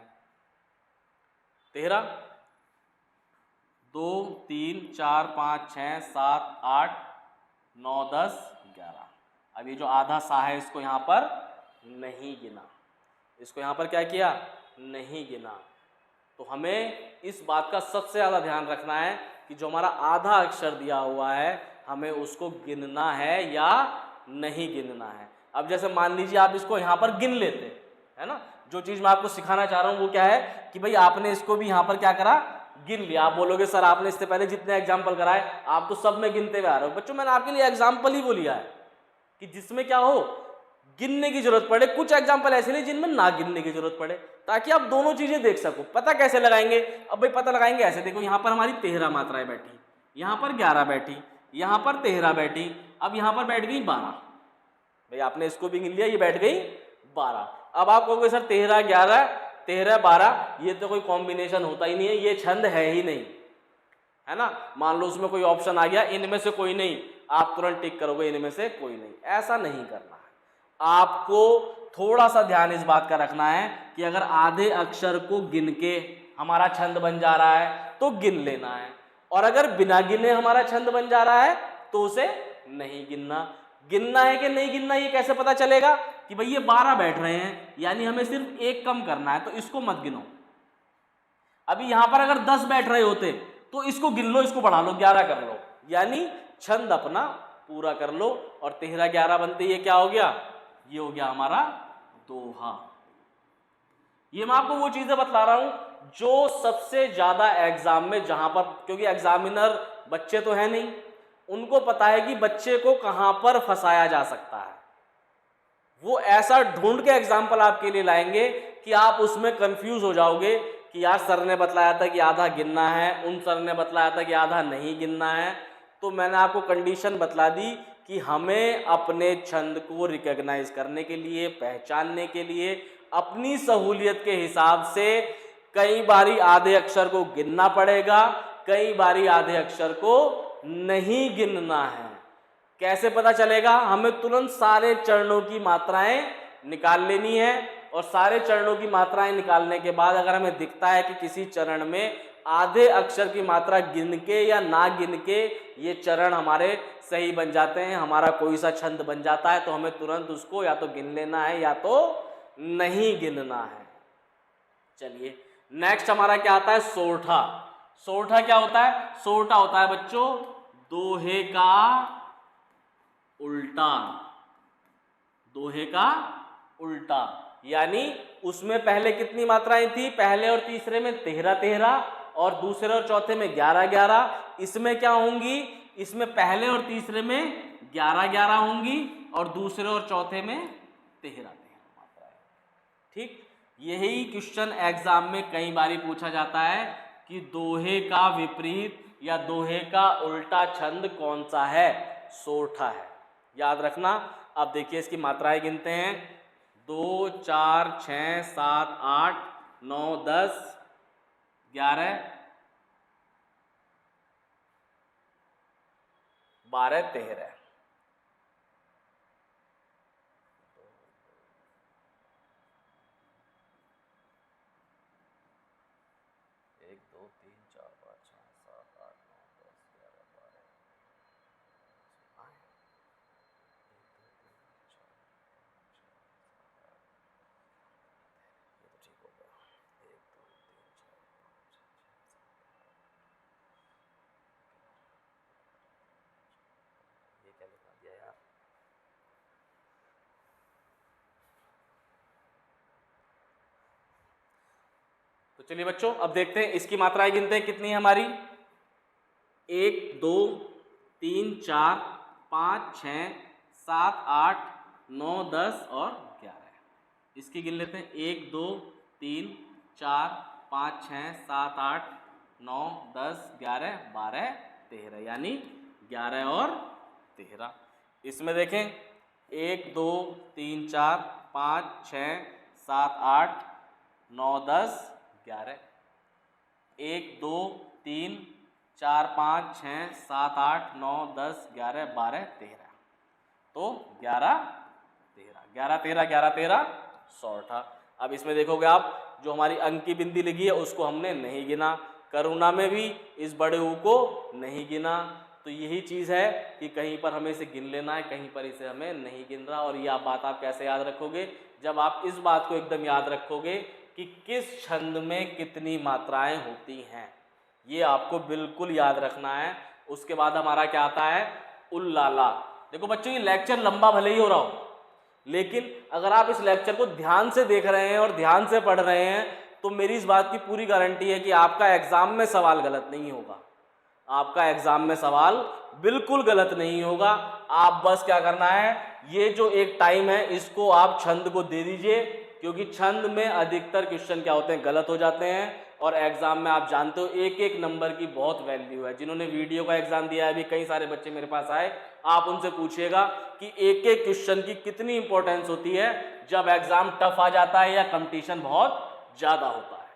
13, 2 3 4 5 6 7 8 9 10 11। अब ये जो आधा सा है इसको यहाँ पर नहीं गिना, इसको यहाँ पर क्या किया, नहीं गिना। तो हमें इस बात का सबसे ज़्यादा ध्यान रखना है कि जो हमारा आधा अक्षर दिया हुआ है हमें उसको गिनना है या नहीं गिनना है। अब जैसे मान लीजिए आप इसको यहाँ पर गिन लेते है ना, जो चीज़ मैं आपको सिखाना चाह रहा हूँ वो क्या है कि भाई आपने इसको भी यहाँ पर क्या करा, गिन लिया। आप बोलोगे सर आपने इससे पहले जितने एग्जाम्पल कराए आप तो सब में गिनते हुए आ रहे हो। बच्चों मैंने आपके लिए एग्जाम्पल ही वो लिया है कि जिसमें क्या हो, गिनने की जरूरत पड़े। कुछ एग्जाम्पल ऐसे नहीं जिनमें ना गिनने की जरूरत पड़े, ताकि आप दोनों चीजें देख सको। पता कैसे लगाएंगे, अब भाई पता लगाएंगे ऐसे, देखो यहाँ पर हमारी 13 मात्राएं बैठी, यहाँ पर 11 बैठी, यहाँ पर 13 बैठी, अब यहाँ पर बैठ गई 12, भाई आपने इसको भी गिन लिया, ये बैठ गई 12। अब आप कहोगे सर 13 11 13 12 ये तो कोई कॉम्बिनेशन होता ही नहीं है, ये छंद है ही नहीं, है ना। मान लो उसमें कोई ऑप्शन आ गया इनमें से कोई नहीं, आप तुरंत टिक करोगे इनमें से कोई नहीं, ऐसा नहीं करना है। आपको थोड़ा सा ध्यान इस बात का रखना है कि अगर आधे अक्षर को गिन के हमारा छंद बन जा रहा है तो गिन लेना है, और अगर बिना गिने हमारा छंद बन जा रहा है तो उसे नहीं गिनना। गिनना है कि नहीं गिनना ये कैसे पता चलेगा कि भाई ये 12 बैठ रहे हैं, यानी हमें सिर्फ एक कम करना है, तो इसको मत गिनो। अभी यहां पर अगर 10 बैठ रहे होते तो इसको गिन लो, इसको बढ़ा लो, 11 कर लो, यानी छंद अपना पूरा कर लो। और 13 11 बनते ये क्या हो गया, ये हो गया हमारा दोहा। ये मैं आपको वो चीजें बतला रहा हूं जो सबसे ज्यादा एग्जाम में, जहां पर, क्योंकि एग्जामिनर बच्चे तो है नहीं, उनको पता है कि बच्चे को कहां पर फंसाया जा सकता है, वो ऐसा ढूंढ के एग्जाम्पल आपके लिए लाएंगे कि आप उसमें कंफ्यूज हो जाओगे कि यार सर ने बतलाया था कि आधा गिनना है, उन सर ने बतलाया था कि आधा नहीं गिनना है। तो मैंने आपको कंडीशन बतला दी कि हमें अपने छंद को रिकॉग्नाइज करने के लिए, पहचानने के लिए अपनी सहूलियत के हिसाब से कई बारी आधे अक्षर को गिनना पड़ेगा, कई बारी आधे अक्षर को नहीं गिनना है। कैसे पता चलेगा, हमें तुरंत सारे चरणों की मात्राएं निकाल लेनी है, और सारे चरणों की मात्राएं निकालने के बाद अगर हमें दिखता है कि किसी चरण में आधे अक्षर की मात्रा गिन के या ना गिन के ये चरण हमारे सही बन जाते हैं, हमारा कोई सा छंद बन जाता है, तो हमें तुरंत उसको या तो गिन लेना है या तो नहीं गिनना है। चलिए नेक्स्ट हमारा क्या आता है, सोरठा। सोरठा क्या होता है, सोरठा होता है बच्चों दोहे का उल्टा। दोहे का उल्टा, यानी उसमें पहले कितनी मात्राएं थी, पहले और तीसरे में 13 13 और दूसरे और चौथे में 11 11। इसमें क्या होंगी, इसमें पहले और तीसरे में 11 11 होंगी और दूसरे और चौथे में 13 13 मात्राएं। ठीक, यही क्वेश्चन एग्जाम में कई बारी पूछा जाता है कि दोहे का विपरीत या दोहे का उल्टा छंद कौन सा है, सोरठा है, याद रखना। अब देखिए इसकी मात्राएं गिनते हैं, 2 4 6 7 8 9 10 11 12 13। तो चलिए बच्चों अब देखते हैं इसकी मात्राएं गिनते हैं कितनी है हमारी, 1 2 3 4 5 6 7 8 9 10 और 11। इसकी गिन लेते हैं, 1 2 3 4 5 6 7 8 9 10 11 12 13, यानी 11 और 13। इसमें देखें 1 2 3 4 5 6 7 8 9 10 11, 1 2 3 4 5 6 7 8 9 10 11 12 13, तो 11 13 11 13 11 13 सोरठा। अब इसमें देखोगे आप जो हमारी अंक की बिंदी लिखी है उसको हमने नहीं गिना, करुणा में भी इस बड़े ऊ को नहीं गिना। तो यही चीज़ है कि कहीं पर हमें इसे गिन लेना है, कहीं पर इसे हमें नहीं गिन रहा। और यह बात आप कैसे याद रखोगे, जब आप इस बात को एकदम याद रखोगे कि किस छंद में कितनी मात्राएं होती हैं, ये आपको बिल्कुल याद रखना है। उसके बाद हमारा क्या आता है, उल्लाला। देखो बच्चों ये लेक्चर लंबा भले ही हो रहा हो, लेकिन अगर आप इस लेक्चर को ध्यान से देख रहे हैं और ध्यान से पढ़ रहे हैं तो मेरी इस बात की पूरी गारंटी है कि आपका एग्जाम में सवाल गलत नहीं होगा, आपका एग्जाम में सवाल बिल्कुल गलत नहीं होगा। आप बस क्या करना है, ये जो एक टाइम है इसको आप छंद को दे दीजिए, क्योंकि छंद में अधिकतर क्वेश्चन क्या होते हैं, गलत हो जाते हैं। और एग्जाम में आप जानते हो एक एक नंबर की बहुत वैल्यू है। जिन्होंने वीडियो का एग्जाम दिया है, अभी कई सारे बच्चे मेरे पास आए, आप उनसे पूछिएगा कि एक एक क्वेश्चन की कितनी इंपॉर्टेंस होती है जब एग्जाम टफ आ जाता है या कंपटीशन बहुत ज्यादा होता है।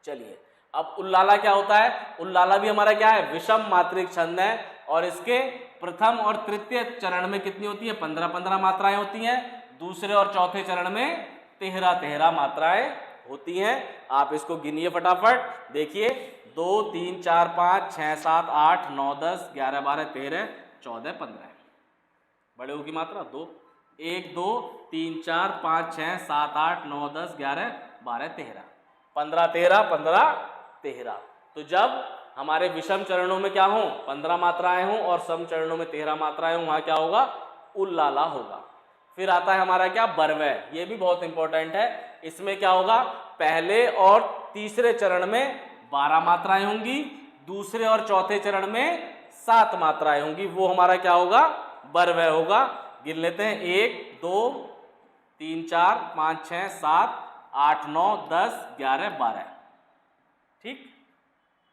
चलिए, अब उल्लाला क्या होता है? उल्लाला भी हमारा क्या है? विषम मात्रिक छंद है, और इसके प्रथम और तृतीय चरण में कितनी होती है? 15-15 मात्राएं होती हैं। दूसरे और चौथे चरण में 13-13 मात्राएं होती हैं। आप इसको गिनिए फटाफट, देखिए 2 3 4 5 6 7 8 9 10 11 12 13 14 15। बड़े की मात्रा 2, 1 2 3 4 5 6 7 8 9 10 11 12 13 15 13 15 13। तो जब हमारे विषम चरणों में क्या हो? 15 मात्राएं हों और सम चरणों में 13 मात्राएं हों, वहां क्या होगा? उल्लाला होगा। फिर आता है हमारा क्या? बरवै। ये भी बहुत इंपॉर्टेंट है। इसमें क्या होगा? पहले और तीसरे चरण में 12 मात्राएं होंगी, दूसरे और चौथे चरण में 7 मात्राएं होंगी। वो हमारा क्या होगा? बरवै होगा। गिन लेते हैं, 1 2 3 4 5 6 7 8 9 10 11 12। ठीक,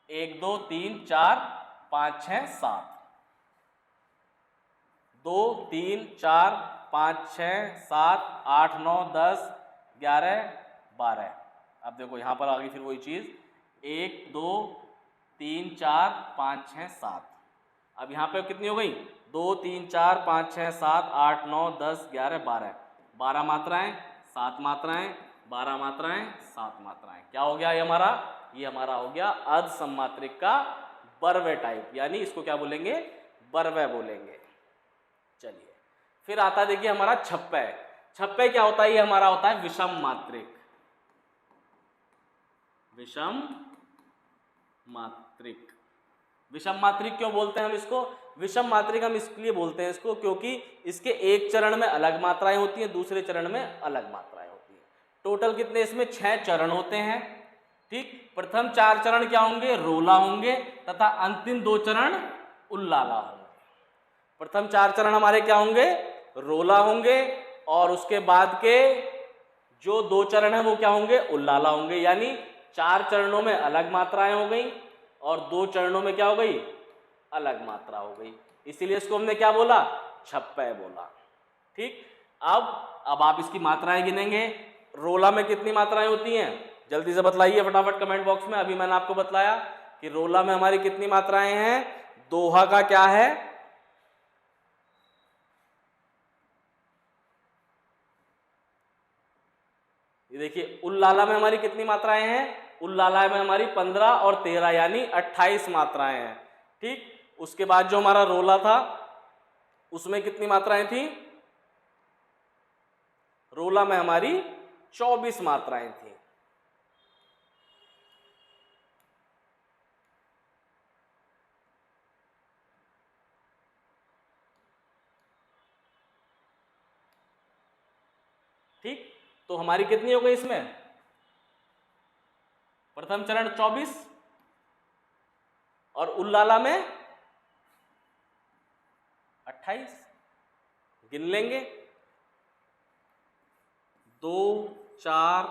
1 2 3 4 5 6 7, 2 3 4 5 6 7 8 9 10 11 12। अब देखो यहां पर आ गई फिर वही चीज, 1 2 3 4 5 6 7। अब यहां पे कितनी हो गई? 2 3 4 5 6 7 8 9 10 11 12। 12 मात्राएं, 7 मात्राएं, 12 मात्राएं, 7 मात्राएं। क्या हो गया ये हमारा? ये हमारा हो गया अर्ध सम्मात्रिक का बरवै टाइप, यानी इसको क्या बोलेंगे? बरवै बोलेंगे। चलिए, फिर आता है देखिए हमारा छप्पै। छप्पै क्या होता है? ये हमारा होता है विषम मात्रिक। विषम मात्रिक। विषम मात्रिक क्यों बोलते हैं हम इसको? विषम मात्रिक हम इसलिए बोलते हैं इसको क्योंकि इसके एक चरण में अलग मात्राएं होती हैं, दूसरे चरण में अलग मात्राएं होती हैं। टोटल कितने इसमें? 6 चरण होते हैं। ठीक, प्रथम 4 चरण क्या होंगे? रोला होंगे, तथा अंतिम 2 चरण उल्लाला होंगे। प्रथम 4 चरण हमारे क्या होंगे? रोला होंगे, और उसके बाद के जो 2 चरण है वो क्या होंगे? उल्लाला होंगे। यानी 4 चरणों में अलग मात्राएं हो गई और 2 चरणों में क्या हो गई? अलग मात्रा हो गई। इसीलिए इसको हमने क्या बोला? छप्पै बोला। ठीक, अब आप इसकी मात्राएं गिनेंगे। रोला में कितनी मात्राएं होती हैं? जल्दी से बतलाइए फटाफट कमेंट बॉक्स में। अभी मैंने आपको बतलाया कि रोला में हमारी कितनी मात्राएं हैं। दोहा का क्या है? ये देखिए, उल्लाला में हमारी कितनी मात्राएं हैं? उल्लाला में हमारी 15 और 13 यानी 28 मात्राएं हैं। ठीक, उसके बाद जो हमारा रोला था उसमें कितनी मात्राएं थी? रोला में हमारी 24 मात्राएं थी। ठीक, तो हमारी कितनी हो गई इसमें? प्रथम चरण 24 और उल्लाला में 28। गिन लेंगे, 2 4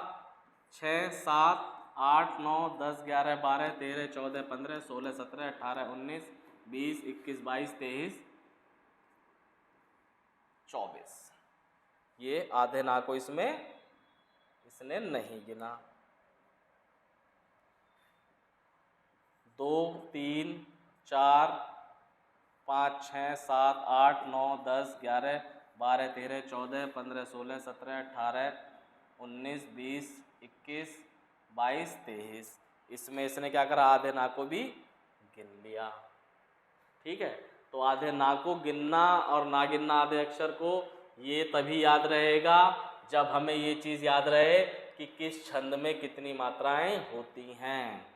6 7 8 9 10 11 12 13 14 15 16 17 18 19 20 21 22 23 24। ये आधे ना को इसमें इसने नहीं गिना। 2 3 4 5 6 7 8 9 10 11 12 13 14 15 16 17 18 19 20 21 22 23। इसमें इसने क्या करा? आधे ना को भी गिन लिया। ठीक है, तो आधे ना को गिनना और ना गिनना आधे अक्षर को, ये तभी याद रहेगा जब हमें ये चीज़ याद रहे कि किस छंद में कितनी मात्राएं होती हैं।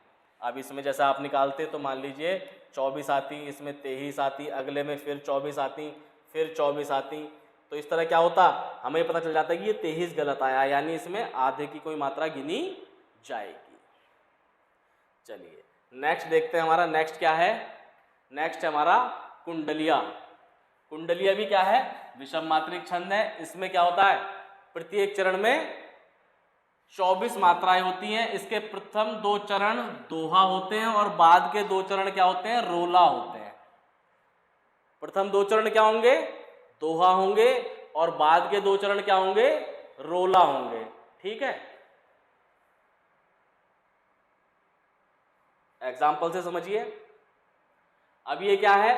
अब इसमें जैसा आप निकालते तो मान लीजिए 24 आती, इसमें 23 आती, अगले में फिर 24 आती, फिर 24 आती, तो इस तरह क्या होता? हमें पता चल जाता है कि ये 23 गलत आया, यानी इसमें आधे की कोई मात्रा गिनी जाएगी। चलिए नेक्स्ट देखते हैं, हमारा नेक्स्ट क्या है? नेक्स्ट है हमारा कुंडलिया। कुंडलिया भी क्या है? विषम मात्रिक छंद है। इसमें क्या होता है? प्रत्येक चरण में 24 मात्राएं होती हैं। इसके प्रथम 2 चरण दोहा होते हैं और बाद के 2 चरण क्या होते हैं? रोला होते हैं। प्रथम 2 चरण क्या होंगे? दोहा होंगे और बाद के 2 चरण क्या होंगे? रोला होंगे। ठीक है, एग्जाम्पल से समझिए। अब ये क्या है?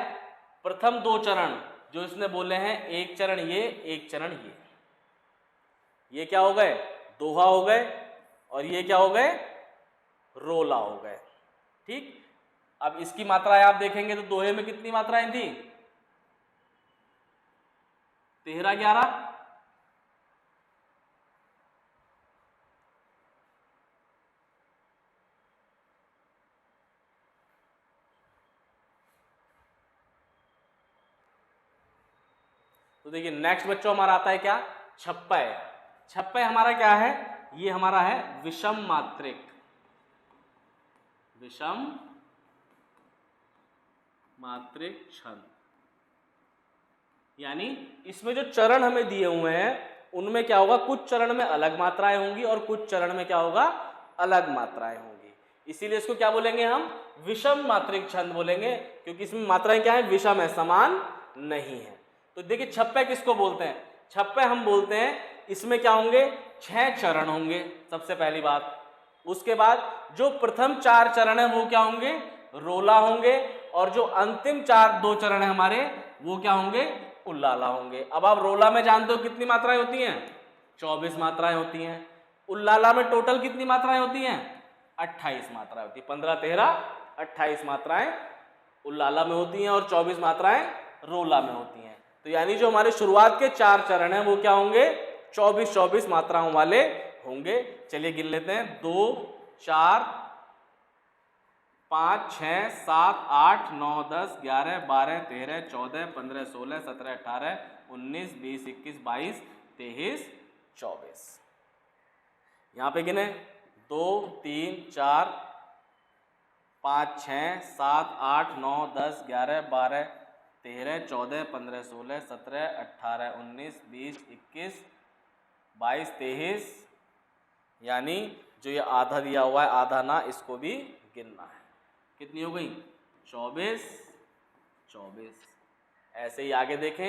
प्रथम 2 चरण जो इसने बोले हैं, एक चरण ये, एक चरण ये क्या हो गए? दोहा हो गए। और ये क्या हो गए? रोला हो गए। ठीक, अब इसकी मात्राएं आप देखेंगे तो दोहे में कितनी मात्राएं थी? 13 11। तो देखिए नेक्स्ट बच्चों हमारा आता है क्या? छप्पय। छप्पय हमारा क्या है? ये हमारा है विषम मात्रिक। विषम मात्रिक छंद, यानी इसमें जो चरण हमें दिए हुए हैं उनमें क्या होगा? कुछ चरण में अलग मात्राएं होंगी और कुछ चरण में क्या होगा? अलग मात्राएं होंगी। इसीलिए इसको क्या बोलेंगे हम? विषम मात्रिक छंद बोलेंगे, क्योंकि इसमें मात्राएं क्या है? विषम है, समान नहीं है। तो देखिए छप्पय किसको बोलते हैं? छप्पय हम बोलते हैं, इसमें क्या होंगे? 6 चरण होंगे सबसे पहली बात। उसके बाद जो प्रथम 4 चरण है वो क्या होंगे? रोला होंगे। और जो अंतिम 2 चरण है हमारे वो क्या होंगे? उल्लाला होंगे। अब आप रोला में जानते हो कितनी मात्राएं होती हैं? 24 मात्राएं होती हैं। उल्लाला में टोटल कितनी मात्राएं होती हैं? 28 मात्राएं होती है। 15 13 28 मात्राएं उल्लाला में होती हैं और 24 मात्राएं रोला में होती हैं। तो यानी जो हमारे शुरुआत के 4 चरण हैं वो क्या होंगे? 24 मात्राओं वाले होंगे। चलिए गिन लेते हैं। 2 4 5 6 7 8 9 10 11 12 13 14 15 16 17 18 19 20 21 22 23 24। यहाँ पे गिने 2 3 4 5 6 7 8 9 10 11 12 13 14 15 16 17 18 19 20 21 22 23, यानी जो ये आधा दिया हुआ है आधा ना, इसको भी गिनना है। कितनी हो गई? 24 24। ऐसे ही आगे देखें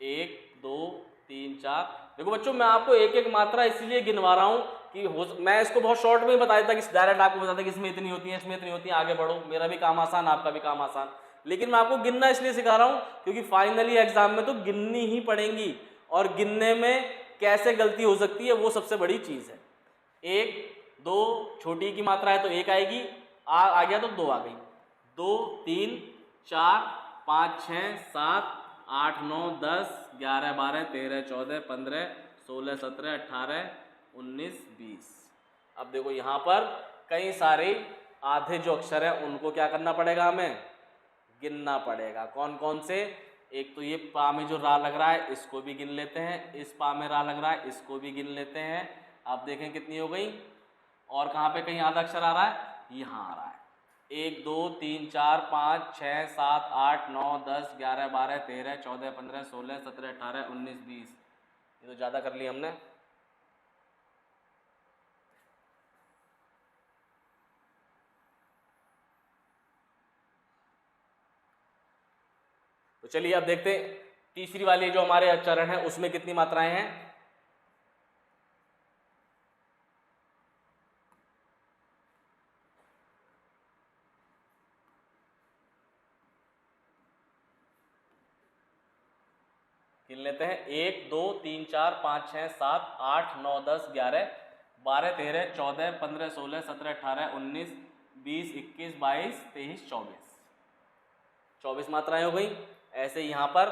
1 2 3 4। देखो बच्चों मैं आपको एक एक मात्रा इसलिए गिनवा रहा हूँ कि मैं इसको बहुत शॉर्ट में ही बता देता कि डायरेक्ट आपको बताता कि इसमें इतनी होती है, इसमें इतनी होती है, आगे बढ़ो, मेरा भी काम आसान, आपका भी काम आसान। लेकिन मैं आपको गिनना इसलिए सिखा रहा हूँ क्योंकि फाइनली एग्जाम में तो गिननी ही पड़ेंगी, और गिनने में कैसे गलती हो सकती है वो सबसे बड़ी चीज़ है। 1 2 छोटी की मात्रा है तो 1 आएगी, आ गया तो 2 आ गई। 2 3 4 5 6 7 8 9 10 11 12 13 14 15 16 17 18 19 20। अब देखो यहाँ पर कई सारे आधे जो अक्षर हैं उनको क्या करना पड़ेगा? हमें गिनना पड़ेगा। कौन कौन से? एक तो ये पा में जो रा लग रहा है इसको भी गिन लेते हैं, इस पा में रा लग रहा है इसको भी गिन लेते हैं। आप देखें कितनी हो गई। और कहाँ पे कहीं आधा अक्षर आ रहा है? यहाँ आ रहा है। 1 2 3 4 5 6 7 8 9 10 11 12 13 14 15 16 17 18 19 20। ये तो ज़्यादा कर लिया हमने। तो चलिए अब देखते हैं तीसरी वाली जो हमारे चरण है उसमें कितनी मात्राएं हैं। गिन लेते हैं। 1 2 3 4 5 6 7 8 9 10 11 12 13 14 15 16 17 18 19 20 21 22 23 24। 24 मात्राएं हो गई। ऐसे यहाँ पर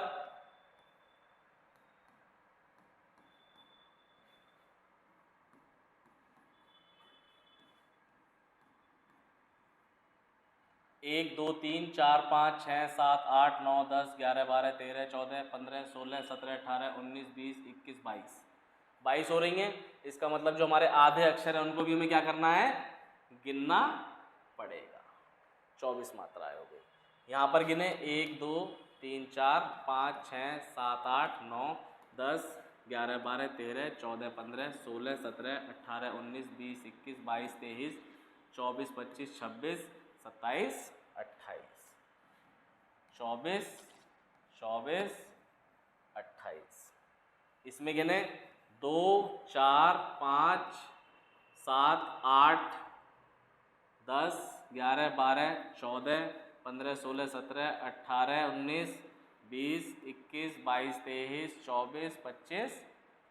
1 2 3 4 5 6 7 8 9 10 11 12 13 14 15 16 17 18 19 20 21 22। 22 हो रही हैं। इसका मतलब जो हमारे आधे अक्षर हैं उनको भी हमें क्या करना है? गिनना पड़ेगा। 24 मात्राएं हो गई। यहाँ पर गिने 1 2 3 4 5 6 7 8 9 10 11 12 13 14 15 16 17 18 19 20 21 22 23 24 25 26 27 28 24 24 28 इसमें गिने 2 4 5 7 8 10 11 12 14 15 16 17 18 19 20 21 22 23 24 25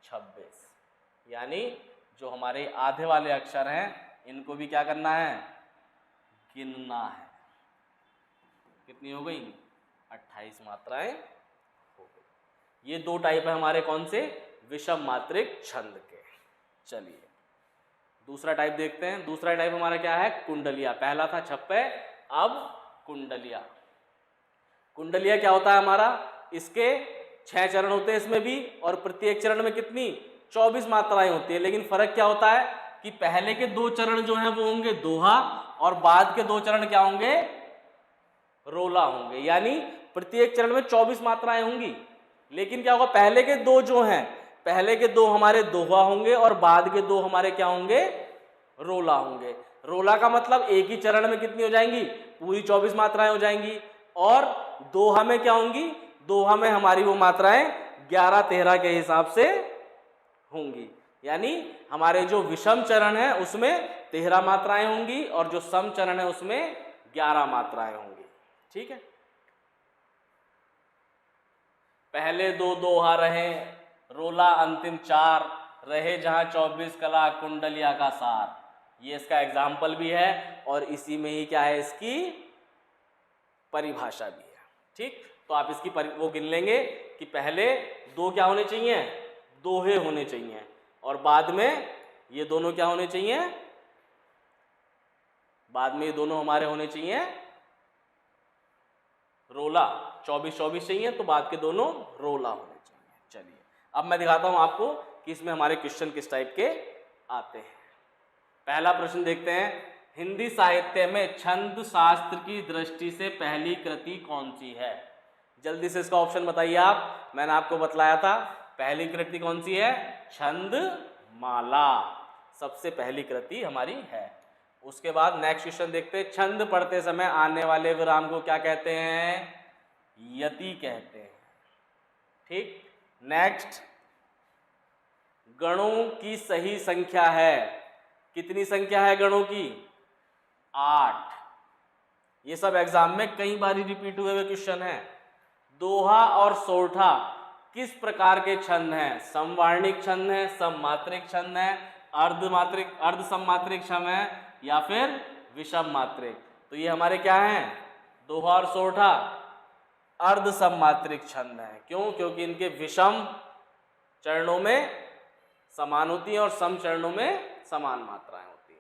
26 यानी जो हमारे आधे वाले अक्षर हैं इनको भी क्या करना है, गिनना है। कितनी हो गई, 28 मात्राएं हो गई। ये दो टाइप है हमारे कौन से, विषम मात्रिक छंद के। चलिए दूसरा टाइप देखते हैं। दूसरा टाइप हमारा क्या है, कुंडलिया। पहला था छप्पे, अब कुंडलिया। कुंडलिया क्या होता है हमारा, इसके 6 चरण होते हैं इसमें भी, और प्रत्येक चरण में कितनी 24 मात्राएं होती है। लेकिन फर्क क्या होता है कि पहले के 2 चरण जो हैं वो होंगे दोहा, और बाद के 2 चरण क्या होंगे, रोला होंगे। यानी प्रत्येक चरण में 24 मात्राएं होंगी, लेकिन क्या होगा, पहले के 2 जो हैं, पहले के 2 हमारे दोहा होंगे और बाद के 2 हमारे क्या होंगे, रोला होंगे। रोला का मतलब एक ही चरण में कितनी हो जाएंगी, पूरी 24 मात्राएं हो जाएंगी। और दोहा में क्या होंगी, दोहा में हमारी वो मात्राएं 11 13 के हिसाब से होंगी। यानी हमारे जो विषम चरण है उसमें 13 मात्राएं होंगी, और जो सम चरण है उसमें 11 मात्राएं होंगी। ठीक है, पहले 2 दोहा रहे, रोला अंतिम 4 रहे, जहां 24 कला कुंडलिया का सार। ये इसका एग्जाम्पल भी है, और इसी में ही क्या है, इसकी परिभाषा भी है। ठीक, तो आप इसकी वो गिन लेंगे कि पहले 2 क्या होने चाहिए, दोहे होने चाहिए, और बाद में ये दोनों क्या होने चाहिए, बाद में ये दोनों हमारे होने चाहिए रोला। 24 24 चाहिए तो बाद के दोनों रोला होने चाहिए। चलिए अब मैं दिखाता हूं आपको कि इसमें हमारे क्वेश्चन किस टाइप के आते हैं। पहला प्रश्न देखते हैं, हिंदी साहित्य में छंद शास्त्र की दृष्टि से पहली कृति कौन सी है। जल्दी से इसका ऑप्शन बताइए आप। मैंने आपको बतलाया था पहली कृति कौन सी है, छंद माला सबसे पहली कृति हमारी है। उसके बाद नेक्स्ट क्वेश्चन देखते हैं, छंद पढ़ते समय आने वाले विराम को क्या कहते हैं, यति कहते हैं। ठीक, नेक्स्ट, गणों की सही संख्या है, कितनी संख्या है गणों की, 8। ये सब एग्जाम में कई बार रिपीट हुए क्वेश्चन है। दोहा और सोरठा किस प्रकार के छंद हैं, समवार्णिक छंद है, सममात्रिक छंद है, अर्धमात्रिक अर्ध सममात्रिक छंद है, या फिर विषम मात्रिक। तो ये हमारे क्या हैं, दोहा और सोरठा अर्ध सममात्रिक छंद है। क्यों, क्योंकि इनके विषम चरणों में समान होती है और सम चरणों में समान मात्राएं होती है।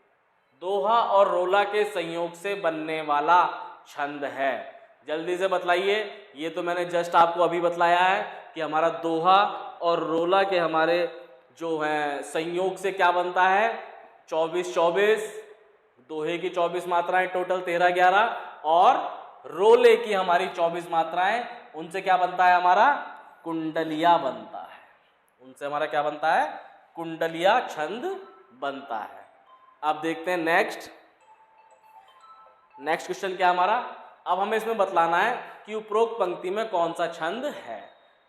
दोहा और रोला के संयोग से बनने वाला छंद है। जल्दी से बतलाइए, ये तो मैंने जस्ट आपको अभी बतलाया है कि हमारा दोहा और रोला के हमारे जो हैं संयोग से क्या बनता है, 24 24, दोहे की 24 मात्राएं टोटल 13 11, और रोले की हमारी 24 मात्राएं, उनसे क्या बनता है हमारा, कुंडलिया बनता है। उनसे हमारा क्या बनता है, कुंडलिया छंद बनता है। अब देखते हैं नेक्स्ट क्वेश्चन क्या हमारा। अब हमें इसमें बतलाना है कि उपरोक्त पंक्ति में कौन सा छंद है।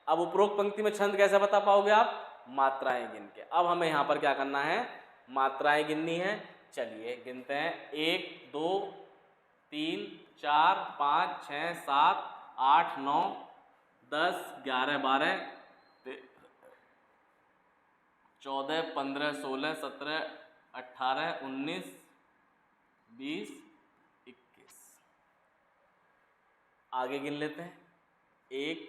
अब उपरोक्त पंक्ति में छंद कैसे बता पाओगे आप, मात्राएं गिन के। अब हमें यहाँ पर क्या करना है, मात्राएं गिननी है। चलिए गिनते हैं, 1 2 3 4 5 6 7 8 9 10 11 12 14 15 16 17 18 19 20 21। आगे गिन लेते हैं, 1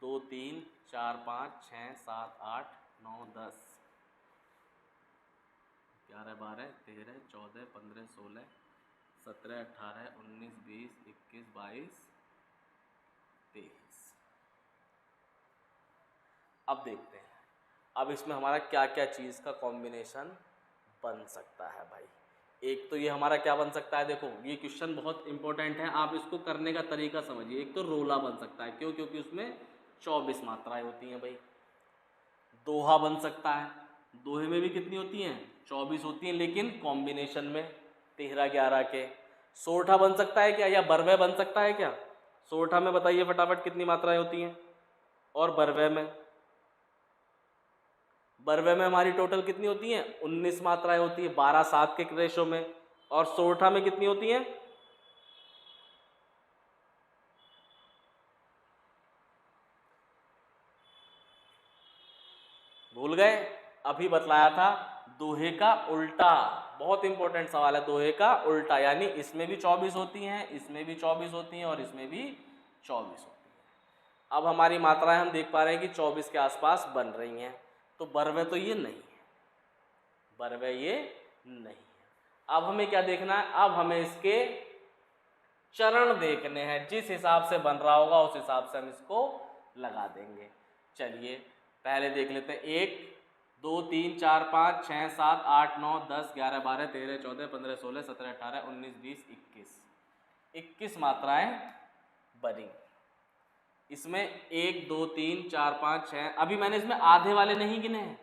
2 3 4 5 6 7 8 9 10 11 12 13 14 15 16 17 18 19 20 21 22 23। अब देखते हैं, अब इसमें हमारा क्या क्या चीज़ का कॉम्बिनेशन बन सकता है भाई। एक तो ये हमारा क्या बन सकता है, देखो ये क्वेश्चन बहुत इंपॉर्टेंट है, आप इसको करने का तरीका समझिए। एक तो रोला बन सकता है, क्यों, क्योंकि उसमें 24 मात्राएं होती हैं भाई। दोहा बन सकता है, दोहे में भी कितनी होती हैं 24 होती हैं, लेकिन कॉम्बिनेशन में 13 11 के। सोरठा बन सकता है क्या, या बरवे बन सकता है क्या? सोरठा में बताइए फटाफट कितनी मात्राएं होती हैं, और बरवे में? बरवे में हमारी टोटल कितनी होती हैं 19 मात्राएं होती है 12 7 के रेशो में, और सोरठा में कितनी होती हैं? भूल गए? अभी बतलाया था दोहे का उल्टा, बहुत इंपॉर्टेंट सवाल है, दोहे का उल्टा, यानी इसमें भी 24 होती हैं, इसमें भी 24 होती हैं, और इसमें भी 24 होती हैं। अब हमारी मात्राएं हम देख पा रहे हैं कि 24 के आसपास बन रही हैं, तो बरवे तो ये नहीं है, बरवे ये नहीं है। अब हमें क्या देखना है, अब हमें इसके चरण देखने हैं, जिस हिसाब से बन रहा होगा उस हिसाब से हम इसको लगा देंगे। चलिए पहले देख लेते हैं, 1 2 3 4 5 6 7 8 9 10 11 12 13 14 15 16 17 18 19 20 21 मात्राएं बनी। इसमें 1 2 3 4 5 6, अभी मैंने इसमें आधे वाले नहीं गिने हैं,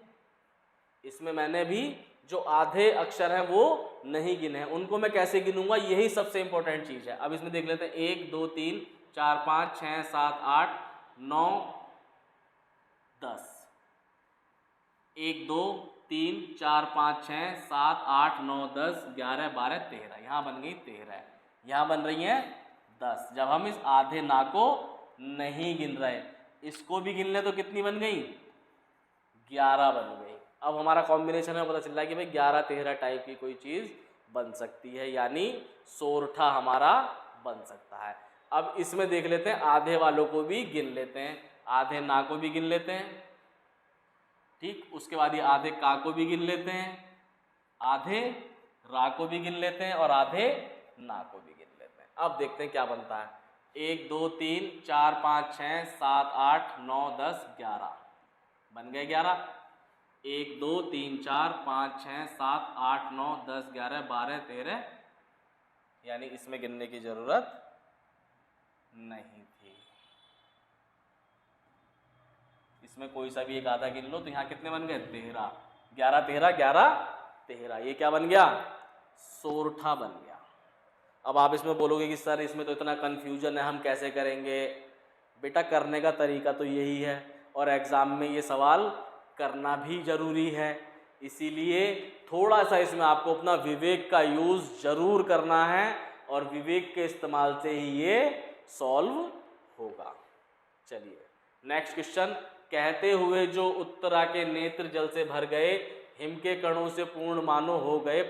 इसमें मैंने भी जो आधे अक्षर हैं वो नहीं गिने हैं, उनको मैं कैसे गिनूंगा, यही सबसे इंपॉर्टेंट चीज़ है। अब इसमें देख लेते हैं 1 2 3 4 5 6 7 8 9 10, 1 2 3 4 5 6 7 8 9 10 11 12 13, यहाँ बन गई 13, यहाँ बन रही हैं 10। जब हम इस आधे ना को नहीं गिन रहे, इसको भी गिन ले तो कितनी बन गई 11 बन गई। अब हमारा कॉम्बिनेशन में पता चल रहा है कि भाई 11 13 टाइप की कोई चीज़ बन सकती है, यानी सोरठा हमारा बन सकता है। अब इसमें देख लेते हैं, आधे वालों को भी गिन लेते हैं, आधे ना को भी गिन लेते हैं, ठीक, उसके बाद ये आधे का को भी गिन लेते हैं, आधे रा को भी गिन लेते हैं, और आधे ना को भी गिन लेते हैं। अब देखते हैं क्या बनता है, 1 2 3 4 5 6 7 8 9 10 11 बन गए 11, 1 2 3 4 5 6 7 8 9 10 11 12 13, यानी इसमें गिनने की जरूरत नहीं थी, इसमें कोई सा भी एक आधा गिन लो तो यहाँ कितने बन गए 13, 11 13 11 13, ये क्या बन गया सोरठा बन गया। अब आप इसमें बोलोगे कि सर इसमें तो इतना कन्फ्यूजन है, हम कैसे करेंगे? बेटा करने का तरीका तो यही है, और एग्ज़ाम में ये सवाल करना भी ज़रूरी है, इसीलिए थोड़ा सा इसमें आपको अपना विवेक का यूज़ ज़रूर करना है, और विवेक के इस्तेमाल से ही ये सॉल्व होगा। चलिए नेक्स्ट क्वेश्चन, कहते हुए जो उत्तरा के नेत्र जल से भर गए, हिम के कणों से पूर्ण मानो हो गए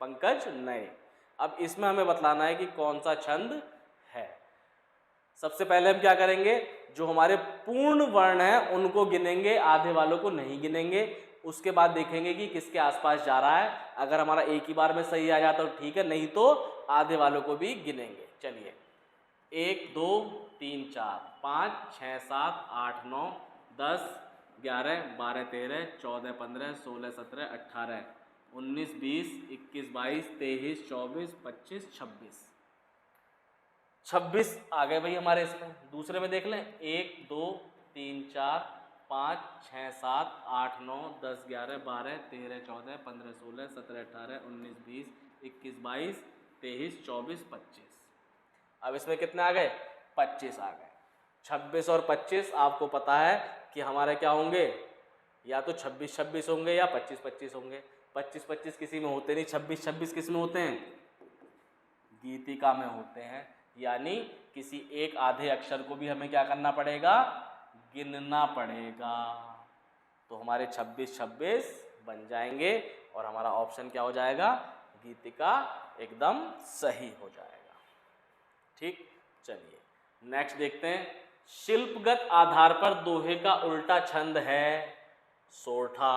पंकज नए। अब इसमें हमें बतलाना है कि कौन सा छंद है। सबसे पहले हम क्या करेंगे, जो हमारे पूर्ण वर्ण हैं उनको गिनेंगे, आधे वालों को नहीं गिनेंगे। उसके बाद देखेंगे कि किसके आसपास जा रहा है, अगर हमारा एक ही बार में सही आ जाता तो ठीक है, नहीं तो आधे वालों को भी गिनेंगे। चलिए 1 2 3 4 5 6 7 8 9 10 11 12 13 14 15 16 17 18 19 20 21 22 23 24 25 26 26 आ गए भाई हमारे इसमें। दूसरे में देख लें, 1 2 3 4 5 6 7 8 9 10 11 12 13 14 15 16 17 18 19 20 21 22 23 24 25। अब इसमें कितने आ गए 25 आ गए। 26 और 25 आपको पता है कि हमारे क्या होंगे, या तो 26 26 होंगे या 25 25 होंगे। 25 25 किसी में होते नहीं, 26 26 किस में होते हैं, गीतिका में होते हैं, यानी किसी एक आधे अक्षर को भी हमें क्या करना पड़ेगा, गिनना पड़ेगा। तो हमारे 26 26 बन जाएंगे, और हमारा ऑप्शन क्या हो जाएगा, गीतिका एकदम सही हो जाएगा। ठीक, चलिए नेक्स्ट देखते हैं, शिल्पगत आधार पर दोहे का उल्टा छंद है सोरठा।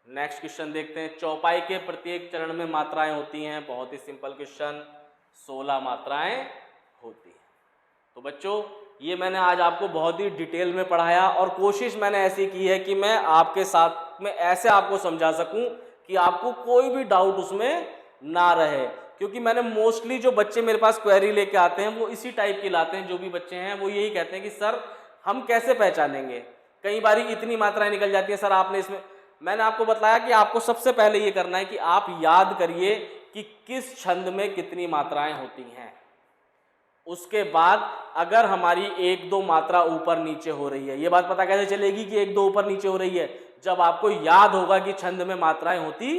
नेक्स्ट क्वेश्चन देखते हैं, चौपाई के प्रत्येक चरण में मात्राएं होती हैं। बहुत ही सिंपल क्वेश्चन, 16 मात्राएं होती हैं। तो बच्चों ये मैंने आज आपको बहुत ही डिटेल में पढ़ाया, और कोशिश मैंने ऐसी की है कि मैं आपके साथ में ऐसे आपको समझा सकूं कि आपको कोई भी डाउट उसमें ना रहे, क्योंकि मैंने मोस्टली जो बच्चे मेरे पास क्वेरी लेके आते हैं वो इसी टाइप के लाते हैं। जो भी बच्चे हैं वो यही कहते हैं कि सर हम कैसे पहचानेंगे? कई बार इतनी मात्राएं निकल जाती है सर आपने इसमें, मैंने आपको बताया कि आपको सबसे पहले ये करना है कि आप याद करिए कि किस छंद में कितनी मात्राएं होती हैं। उसके बाद अगर हमारी एक दो मात्रा ऊपर नीचे हो रही है, ये बात पता कैसे चलेगी कि एक दो ऊपर नीचे हो रही है? जब आपको याद होगा कि छंद में मात्राएं होती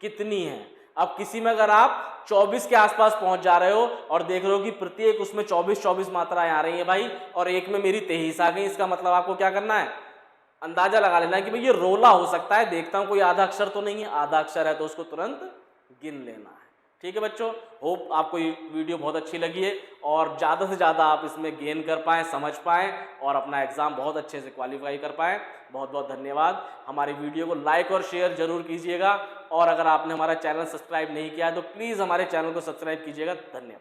कितनी हैं। अब किसी में अगर आप 24 के आसपास पहुंच जा रहे हो और देख रहे हो कि प्रत्येक उसमें 24 मात्राएं आ रही हैं भाई, और एक में मेरी 23 आ गई, इसका मतलब आपको क्या करना है? अंदाजा लगा लेना है कि भाई ये रोला हो सकता है, देखता हूं कोई आधा अक्षर तो नहीं है, आधा अक्षर है तो उसको तुरंत गिन लेना है। ठीक है बच्चों, होप आपको ये वीडियो बहुत अच्छी लगी है और ज़्यादा से ज़्यादा आप इसमें गेन कर पाएँ, समझ पाएँ और अपना एग्ज़ाम बहुत अच्छे से क्वालिफाई कर पाएँ। बहुत बहुत धन्यवाद। हमारी वीडियो को लाइक और शेयर जरूर कीजिएगा और अगर आपने हमारा चैनल सब्सक्राइब नहीं किया है तो प्लीज़ हमारे चैनल को सब्सक्राइब कीजिएगा। धन्यवाद।